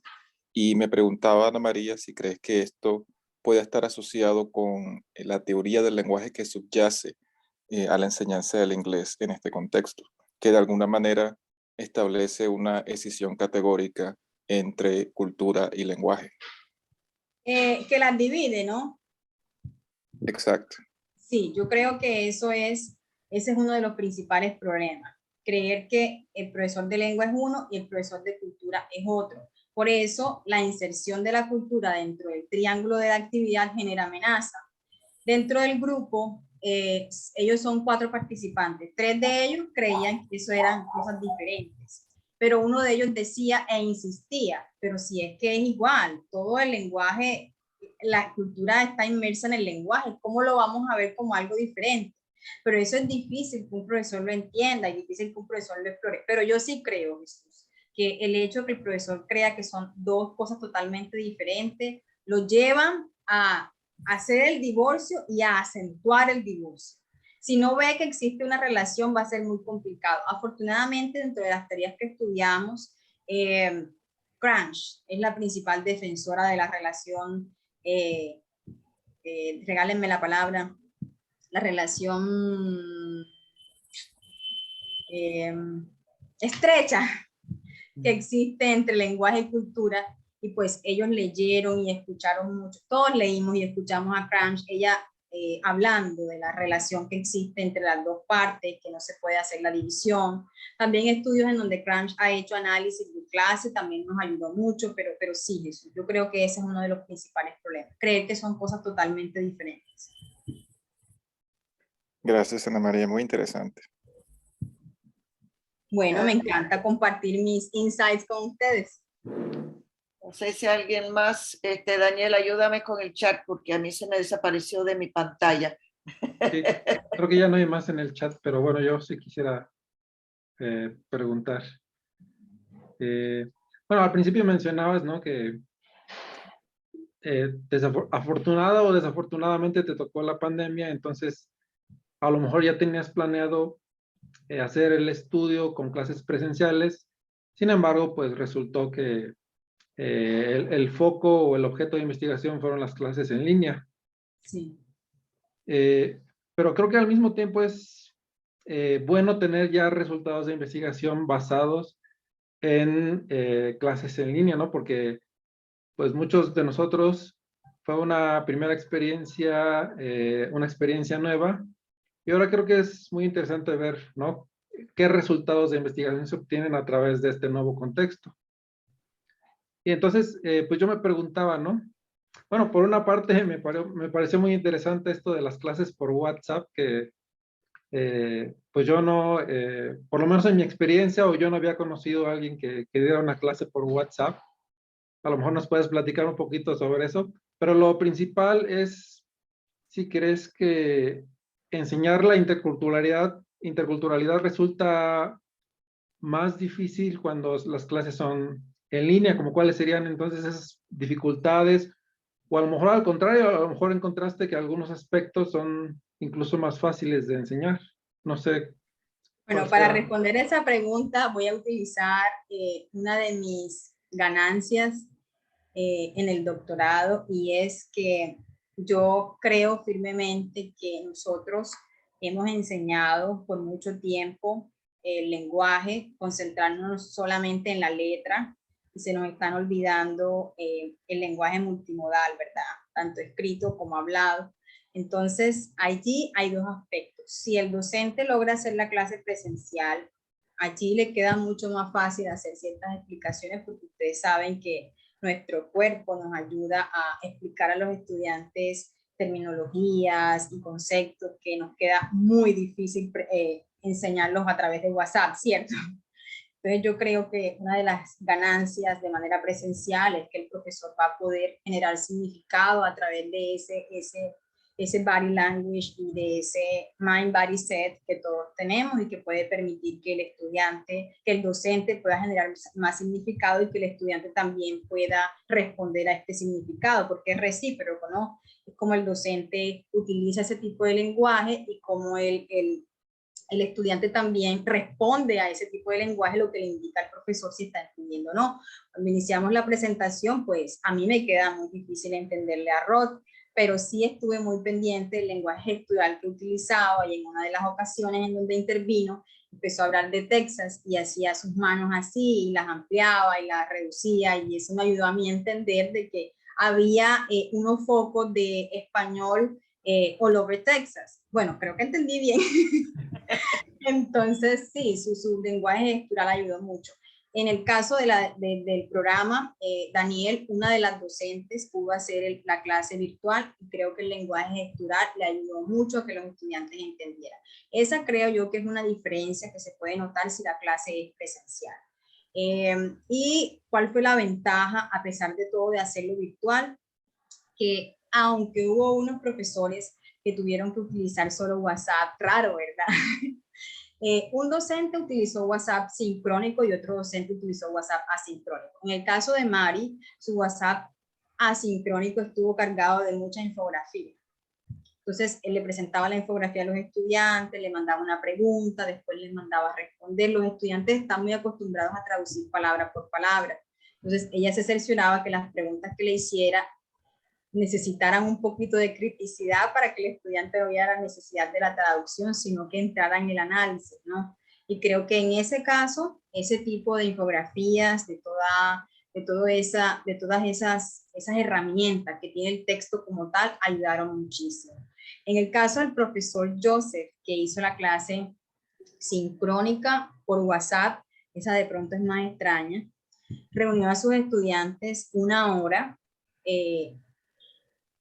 Y me preguntaba, Ana María, si crees que esto puede estar asociado con la teoría del lenguaje que subyace a la enseñanza del inglés en este contexto, que de alguna manera establece una escisión categórica entre cultura y lenguaje. Que las divide, ¿no? Exacto. Sí, yo creo que ese es uno de los principales problemas. Creer que el profesor de lengua es uno y el profesor de cultura es otro. Por eso, la inserción de la cultura dentro del triángulo de la actividad genera amenaza. Dentro del grupo, ellos son 4 participantes. 3 de ellos creían que eso eran cosas diferentes, pero uno de ellos decía e insistía, pero si es que es igual, todo el lenguaje la cultura está inmersa en el lenguaje, ¿cómo lo vamos a ver como algo diferente? Pero eso es difícil que un profesor lo entienda, y difícil que un profesor lo explore, pero yo sí creo, Jesús, que el hecho de que el profesor crea que son dos cosas totalmente diferentes, lo llevan a hacer el divorcio y a acentuar el divorcio. Si no ve que existe una relación, va a ser muy complicado. Afortunadamente, dentro de las tareas que estudiamos, Cranch es la principal defensora de la relación, regálenme la palabra, la relación estrecha que existe entre lenguaje y cultura, y pues ellos leyeron y escucharon mucho, todos leímos y escuchamos a Cranch, ella hablando de la relación que existe entre las dos partes, que no se puede hacer la división. También estudios en donde Cranch ha hecho análisis de clase, también nos ayudó mucho, pero sí, Jesús, yo creo que ese es uno de los principales problemas, creer que son cosas totalmente diferentes. Gracias, Ana María, muy interesante. Bueno, me encanta compartir mis insights con ustedes. No sé si alguien más, Daniel, ayúdame con el chat porque a mí se me desapareció de mi pantalla. Sí, creo que ya no hay más en el chat, pero bueno, yo sí quisiera preguntar. Bueno, al principio mencionabas, ¿no? Que afortunada o desafortunadamente te tocó la pandemia, entonces a lo mejor ya tenías planeado hacer el estudio con clases presenciales. Sin embargo, pues resultó que el foco o el objeto de investigación fueron las clases en línea. Sí. Pero creo que al mismo tiempo es bueno tener ya resultados de investigación basados en clases en línea, ¿no? Porque pues muchos de nosotros fue una primera experiencia, una experiencia nueva, y ahora creo que es muy interesante ver, ¿no? ¿Qué resultados de investigación se obtienen a través de este nuevo contexto? Y entonces, pues yo me preguntaba, ¿no? Bueno, por una parte me pareció muy interesante esto de las clases por WhatsApp, que pues yo no, por lo menos en mi experiencia, o yo no había conocido a alguien que diera una clase por WhatsApp. A lo mejor nos puedes platicar un poquito sobre eso, pero lo principal es si crees que enseñar la interculturalidad resulta más difícil cuando las clases son en línea, como cuáles serían entonces esas dificultades, o a lo mejor al contrario, a lo mejor encontraste que algunos aspectos son incluso más fáciles de enseñar. No sé. Bueno, para responder esa pregunta voy a utilizar una de mis ganancias en el doctorado, y es que yo creo firmemente que nosotros hemos enseñado por mucho tiempo el lenguaje, concentrándonos solamente en la letra, y se nos están olvidando el lenguaje multimodal, ¿verdad? Tanto escrito como hablado. Entonces, allí hay dos aspectos. Si el docente logra hacer la clase presencial, allí le queda mucho más fácil hacer ciertas explicaciones, porque ustedes saben que nuestro cuerpo nos ayuda a explicar a los estudiantes terminologías y conceptos que nos queda muy difícil enseñarlos a través de WhatsApp, ¿cierto? Entonces yo creo que una de las ganancias de manera presencial es que el profesor va a poder generar significado a través de ese body language y de ese mind body set que todos tenemos, y que puede permitir que el estudiante, que el docente pueda generar más significado, y que el estudiante también pueda responder a este significado, porque es recíproco, ¿no? Es como el docente utiliza ese tipo de lenguaje y como el estudiante también responde a ese tipo de lenguaje, lo que le indica al profesor si está entendiendo o no. Cuando iniciamos la presentación, pues a mí me queda muy difícil entenderle a Rod, pero sí estuve muy pendiente del lenguaje gestual que utilizaba, y en una de las ocasiones en donde intervino, empezó a hablar de Texas y hacía sus manos así y las ampliaba y las reducía, y eso me ayudó a mí a entender de que había unos focos de español all over Texas. Bueno, creo que entendí bien. Entonces, sí, su lenguaje gestual ayudó mucho. En el caso del programa, Daniel, una de las docentes, pudo hacer la clase virtual, y creo que el lenguaje gestual le ayudó mucho a que los estudiantes entendieran. Esa creo yo que es una diferencia que se puede notar si la clase es presencial. ¿Y cuál fue la ventaja, a pesar de todo, de hacerlo virtual? que aunque hubo unos profesores que tuvieron que utilizar solo WhatsApp, raro, ¿verdad? Un docente utilizó WhatsApp sincrónico y otro docente utilizó WhatsApp asincrónico. En el caso de Mari, su WhatsApp asincrónico estuvo cargado de mucha infografía. Entonces, él le presentaba la infografía a los estudiantes, le mandaba una pregunta, después les mandaba a responder. Los estudiantes están muy acostumbrados a traducir palabra por palabra. Entonces, ella se cercioraba que las preguntas que le hiciera necesitaran un poquito de criticidad para que el estudiante no viera la necesidad de la traducción, sino que entrara en el análisis, ¿no? Y creo que en ese caso, ese tipo de infografías, de todas esas herramientas que tiene el texto como tal, ayudaron muchísimo. En el caso del profesor Joseph, que hizo la clase sincrónica por WhatsApp, esa de pronto es más extraña, reunió a sus estudiantes 1 hora,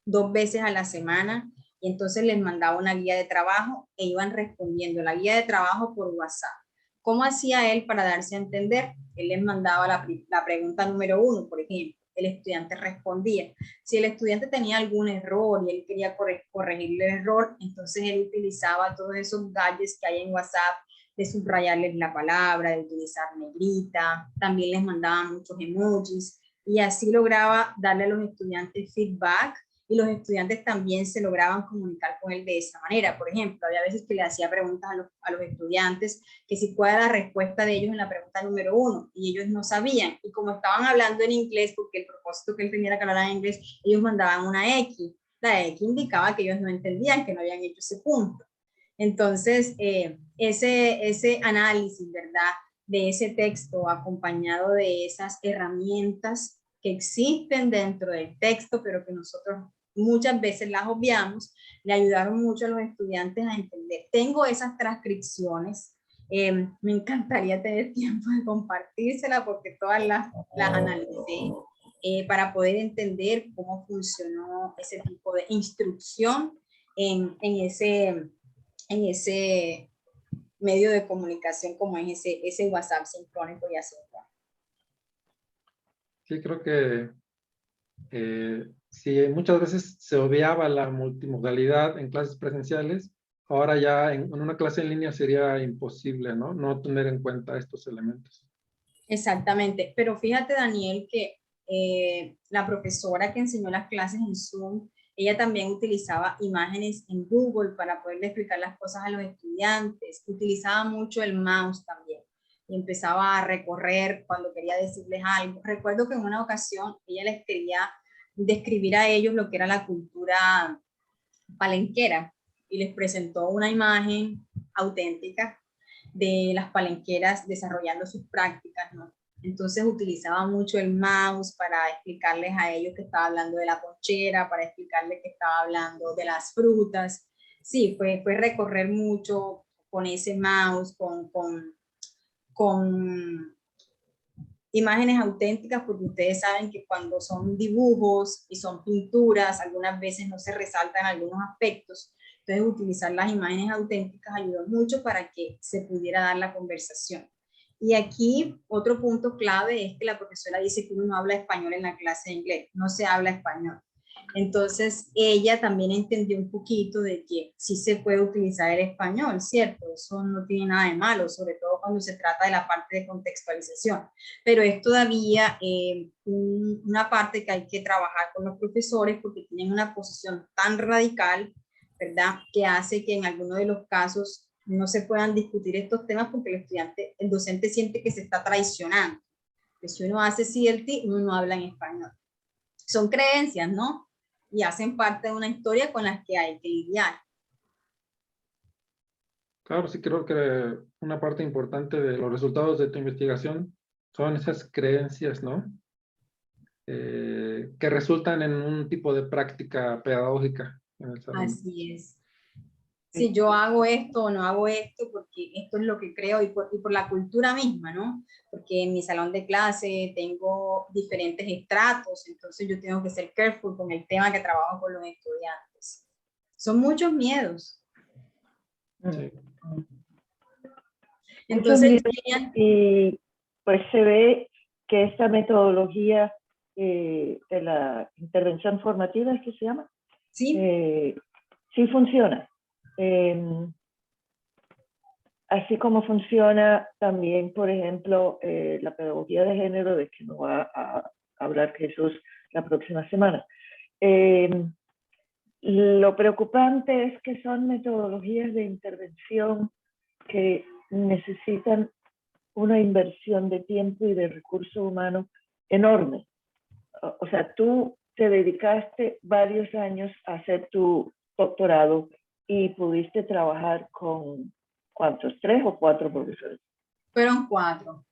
2 veces a la semana, y entonces les mandaba una guía de trabajo e iban respondiendo la guía de trabajo por WhatsApp. ¿Cómo hacía él para darse a entender? Él les mandaba la pregunta número 1, por ejemplo. El estudiante respondía. Si el estudiante tenía algún error y él quería corregirle el error, entonces él utilizaba todos esos gadgets que hay en WhatsApp, de subrayarles la palabra, de utilizar negrita, también les mandaba muchos emojis, y así lograba darle a los estudiantes feedback, y los estudiantes también se lograban comunicar con él de esa manera. Por ejemplo, había veces que le hacía preguntas a los estudiantes, que si cuál era la respuesta de ellos en la pregunta número 1, y ellos no sabían, y como estaban hablando en inglés, porque el propósito que él tenía era que hablaran en inglés, ellos mandaban una X. La X indicaba que ellos no entendían, que no habían hecho ese punto. Entonces, ese análisis, ¿verdad?, de ese texto acompañado de esas herramientas que existen dentro del texto, pero que nosotros muchas veces las obviamos, le ayudaron mucho a los estudiantes a entender. Tengo esas transcripciones, me encantaría tener tiempo de compartírsela porque todas las analicé para poder entender cómo funcionó ese tipo de instrucción en ese medio de comunicación como es ese WhatsApp sincrónico y asíncrónico. Sí, creo que sí, muchas veces se obviaba la multimodalidad en clases presenciales, ahora ya en una clase en línea sería imposible, ¿no? No tener en cuenta estos elementos. Exactamente, pero fíjate, Daniel, que la profesora que enseñó las clases en Zoom, ella también utilizaba imágenes en Google para poderle explicar las cosas a los estudiantes, utilizaba mucho el mouse también, y empezaba a recorrer cuando quería decirles algo. Recuerdo que en una ocasión ella les quería describir a ellos lo que era la cultura palenquera, y les presentó una imagen auténtica de las palenqueras desarrollando sus prácticas, ¿no? Entonces utilizaba mucho el mouse para explicarles a ellos que estaba hablando de la ponchera, para explicarles que estaba hablando de las frutas. Sí, fue recorrer mucho con ese mouse, con imágenes auténticas, porque ustedes saben que cuando son dibujos y son pinturas, algunas veces no se resaltan algunos aspectos. Entonces, utilizar las imágenes auténticas ayudó mucho para que se pudiera dar la conversación. Y aquí otro punto clave es que la profesora dice que uno no habla español en la clase de inglés, no se habla español. Entonces ella también entendió un poquito de que sí se puede utilizar el español, ¿cierto? Eso no tiene nada de malo, sobre todo cuando se trata de la parte de contextualización. Pero es todavía una parte que hay que trabajar con los profesores porque tienen una posición tan radical, ¿verdad?, que hace que en algunos de los casos no se puedan discutir estos temas porque el docente siente que se está traicionando. Que si uno hace CLT, uno no habla en español. Son creencias, ¿no? Y hacen parte de una historia con las que hay que lidiar. Claro, sí creo que una parte importante de los resultados de tu investigación son esas creencias, ¿no? Que resultan en un tipo de práctica pedagógica en el salón. Así es. Si yo hago esto o no hago esto, porque esto es lo que creo y por la cultura misma, ¿no? Porque en mi salón de clase tengo diferentes estratos, entonces yo tengo que ser careful con el tema que trabajo con los estudiantes. Son muchos miedos. Sí. Entonces, y pues se ve que esta metodología de la intervención formativa, ¿es que se llama? Sí. Sí funciona. Así como funciona también, por ejemplo, la pedagogía de género, de que nos va a hablar Jesús la próxima semana. Lo preocupante es que son metodologías de intervención que necesitan una inversión de tiempo y de recursos humanos enorme. O sea, tú te dedicaste varios años a hacer tu doctorado y pudiste trabajar con, ¿cuántos? ¿3 o 4 profesores? Fueron 4.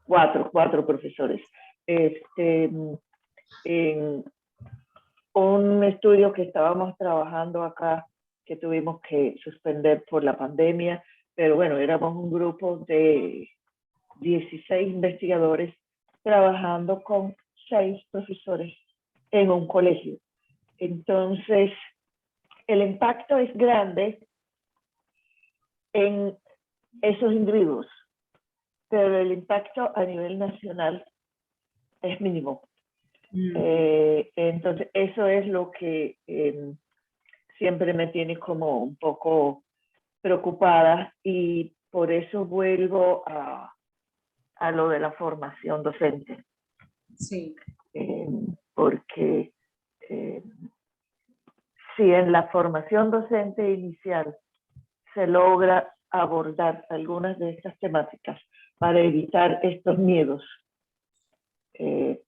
Cuatro profesores. En un estudio que estábamos trabajando acá, que tuvimos que suspender por la pandemia, pero bueno, éramos un grupo de 16 investigadores trabajando con 6 profesores en un colegio. Entonces, el impacto es grande en esos individuos, pero el impacto a nivel nacional es mínimo. Entonces, eso es lo que siempre me tiene como un poco preocupada, y por eso vuelvo a lo de la formación docente. Sí. Porque si en la formación docente inicial se logra abordar algunas de estas temáticas para evitar estos miedos,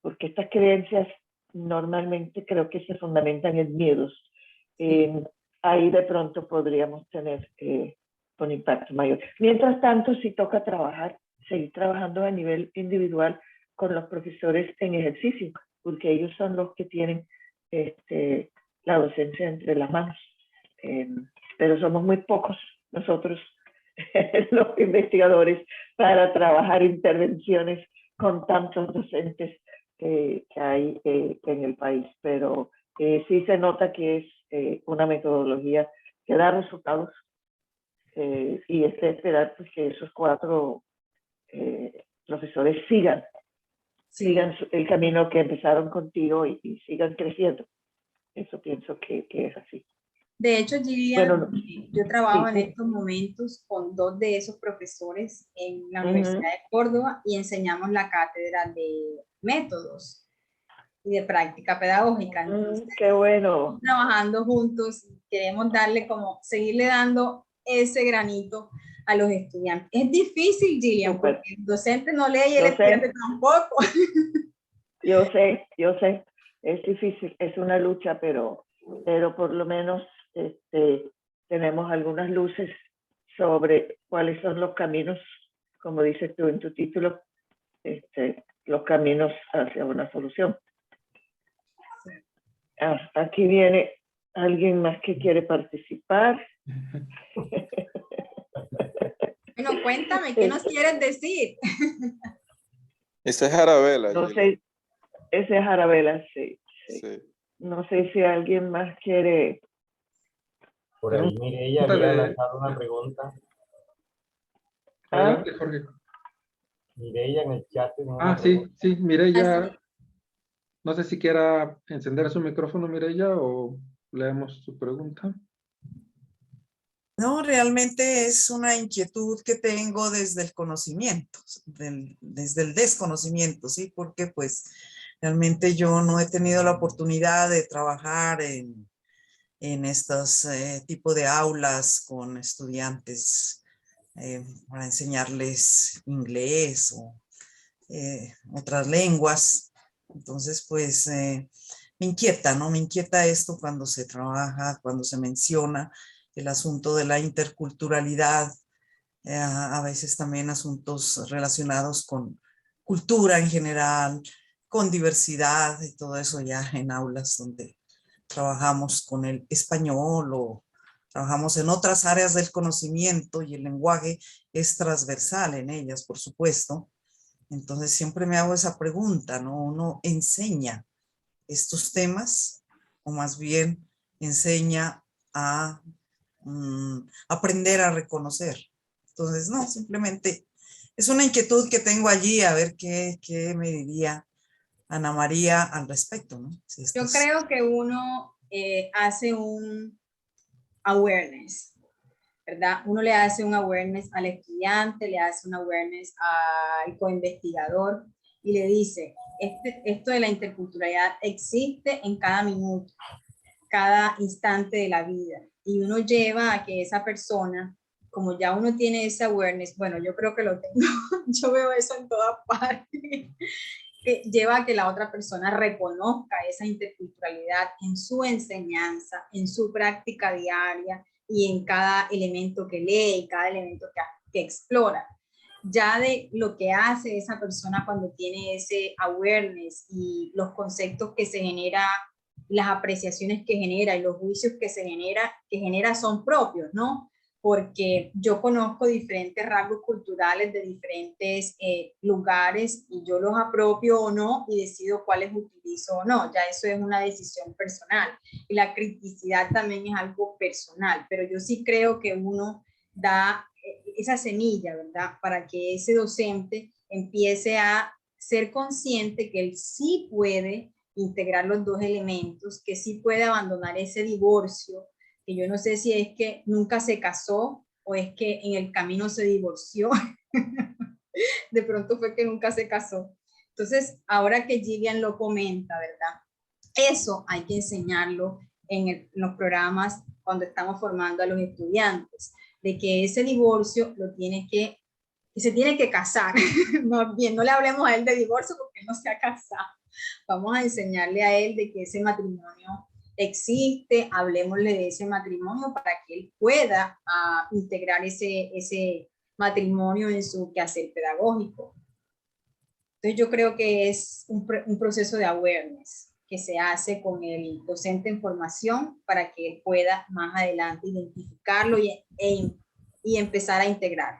porque estas creencias normalmente creo que se fundamentan en miedos, ahí de pronto podríamos tener un impacto mayor. Mientras tanto, si toca seguir trabajando a nivel individual con los profesores en ejercicio, porque ellos son los que tienen la docencia entre las manos. Pero somos muy pocos nosotros, los investigadores, para trabajar intervenciones con tantos docentes que hay en el país. Pero sí se nota que es una metodología que da resultados, y es de esperar pues, que esos 4 profesores sigan el camino que empezaron contigo y sigan creciendo. Eso pienso que es así. De hecho, Gillian, Bueno, yo trabajo en sí. estos momentos con 2 de esos profesores en la Universidad de Córdoba y enseñamos la cátedra de métodos y de práctica pedagógica. Entonces, qué bueno. Trabajando juntos, queremos seguirle dando ese granito a los estudiantes. Es difícil, Gillian, Super. porque el docente no lee y el estudiante tampoco. Yo sé, es difícil, es una lucha, pero por lo menos tenemos algunas luces sobre cuáles son los caminos, como dices tú en tu título, los caminos hacia una solución. Aquí viene alguien más que quiere participar. Bueno, cuéntame, ¿qué nos quieres decir? Esa es Arabella. No sé, ese es Arabella, sí. Sí. No sé si alguien más quiere. Por ahí Mireia había lanzado una pregunta. Adelante, Jorge. Mireia en el chat. Sí, Mireia. No sé si quiera encender su micrófono, Mireia, o leemos su pregunta. No, realmente es una inquietud que tengo desde el conocimiento, desde el desconocimiento, ¿sí? Porque pues realmente yo no he tenido la oportunidad de trabajar en estos tipos de aulas con estudiantes para enseñarles inglés o otras lenguas. Entonces, pues me inquieta, ¿no? Me inquieta esto cuando se trabaja, cuando se menciona el asunto de la interculturalidad, a veces también asuntos relacionados con cultura en general, con diversidad y todo eso ya en aulas donde trabajamos con el español o trabajamos en otras áreas del conocimiento y el lenguaje es transversal en ellas, por supuesto. Entonces siempre me hago esa pregunta, ¿no? ¿Uno enseña estos temas o más bien enseña a aprender a reconocer? Entonces, no, simplemente es una inquietud que tengo allí, a ver qué me diría Ana María al respecto, ¿no? Si Yo creo que uno hace un awareness, ¿verdad? Uno le hace un awareness al estudiante, le hace un awareness al coinvestigador y le dice, esto de la interculturalidad existe en cada minuto, cada instante de la vida. Y uno lleva a que esa persona, como ya uno tiene ese awareness, bueno, yo creo que lo tengo, yo veo eso en todas partes, que lleva a que la otra persona reconozca esa interculturalidad en su enseñanza, en su práctica diaria y en cada elemento que lee y cada elemento que explora. Ya de lo que hace esa persona cuando tiene ese awareness y los conceptos que se genera, las apreciaciones que genera y los juicios que genera son propios, ¿no? Porque yo conozco diferentes rasgos culturales de diferentes lugares y yo los apropio o no y decido cuáles utilizo o no. Ya eso es una decisión personal. Y la criticidad también es algo personal, pero yo sí creo que uno da esa semilla, ¿verdad? Para que ese docente empiece a ser consciente que él sí puede integrar los dos elementos, que sí puede abandonar ese divorcio, que yo no sé si es que nunca se casó o es que en el camino se divorció. De pronto fue que nunca se casó. Entonces, ahora que Gillian lo comenta, ¿verdad? Eso hay que enseñarlo en los programas cuando estamos formando a los estudiantes, de que ese divorcio se tiene que casar. Más bien, no le hablemos a él de divorcio porque él no se ha casado. Vamos a enseñarle a él de que ese matrimonio existe, hablemosle de ese matrimonio para que él pueda integrar ese matrimonio en su quehacer pedagógico. Entonces yo creo que es un proceso de awareness que se hace con el docente en formación para que él pueda más adelante identificarlo y empezar a integrar.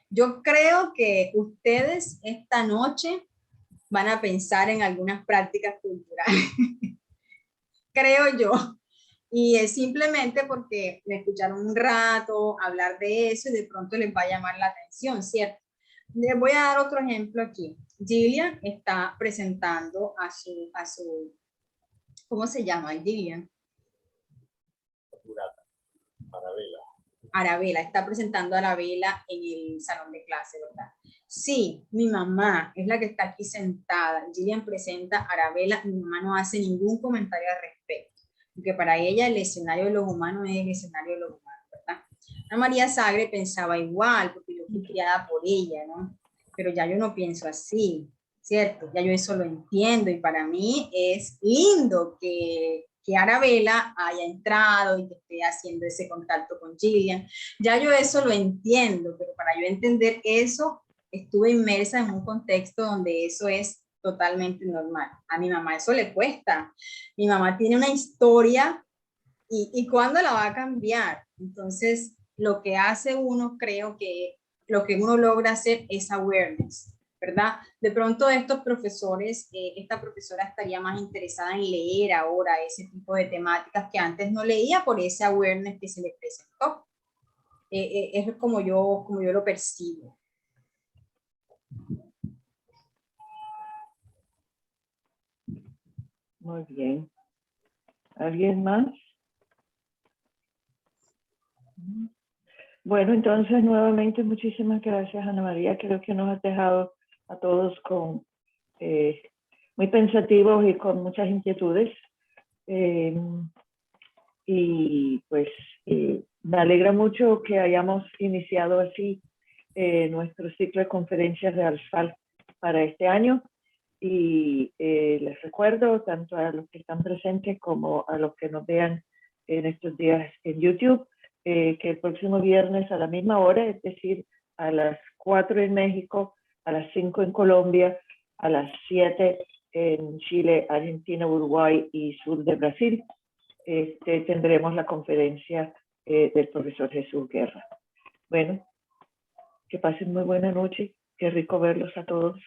Yo creo que ustedes esta noche van a pensar en algunas prácticas culturales, creo yo. Y es simplemente porque me escucharon un rato hablar de eso y de pronto les va a llamar la atención, ¿cierto? Les voy a dar otro ejemplo aquí. Gillian está presentando a su ¿cómo se llama, Gillian? Arabela, está presentando a Arabela en el salón de clase, ¿verdad? Sí, mi mamá es la que está aquí sentada. Gillian presenta a Arabela, mi mamá no hace ningún comentario al respecto, porque para ella el escenario de los humanos es el escenario de los humanos, ¿verdad? Ana María Sagre pensaba igual, porque yo fui criada por ella, ¿no? Pero ya yo no pienso así, ¿cierto? Ya yo eso lo entiendo y para mí es lindo que Arabela haya entrado y que esté haciendo ese contacto con Gillian. Ya yo eso lo entiendo, pero para yo entender eso, estuve inmersa en un contexto donde eso es totalmente normal. A mi mamá eso le cuesta. Mi mamá tiene una historia y ¿cuándo la va a cambiar? Entonces, lo que hace uno, creo que lo que uno logra hacer es awareness, ¿verdad? De pronto estos profesores, esta profesora estaría más interesada en leer ahora ese tipo de temáticas que antes no leía por ese awareness que se le presentó. Es como yo lo percibo. Muy bien. ¿Alguien más? Bueno, entonces nuevamente muchísimas gracias, Ana María. Creo que nos has dejado a todos con muy pensativos y con muchas inquietudes. Y pues me alegra mucho que hayamos iniciado así nuestro ciclo de conferencias de ALSFAL para este año. Y les recuerdo tanto a los que están presentes como a los que nos vean en estos días en YouTube, que el próximo viernes a la misma hora, es decir, a las 4 en México, a las 5 en Colombia, a las 7 en Chile, Argentina, Uruguay y sur de Brasil, tendremos la conferencia del profesor Jesús Guerra. Bueno, que pasen muy buena noche. Qué rico verlos a todos.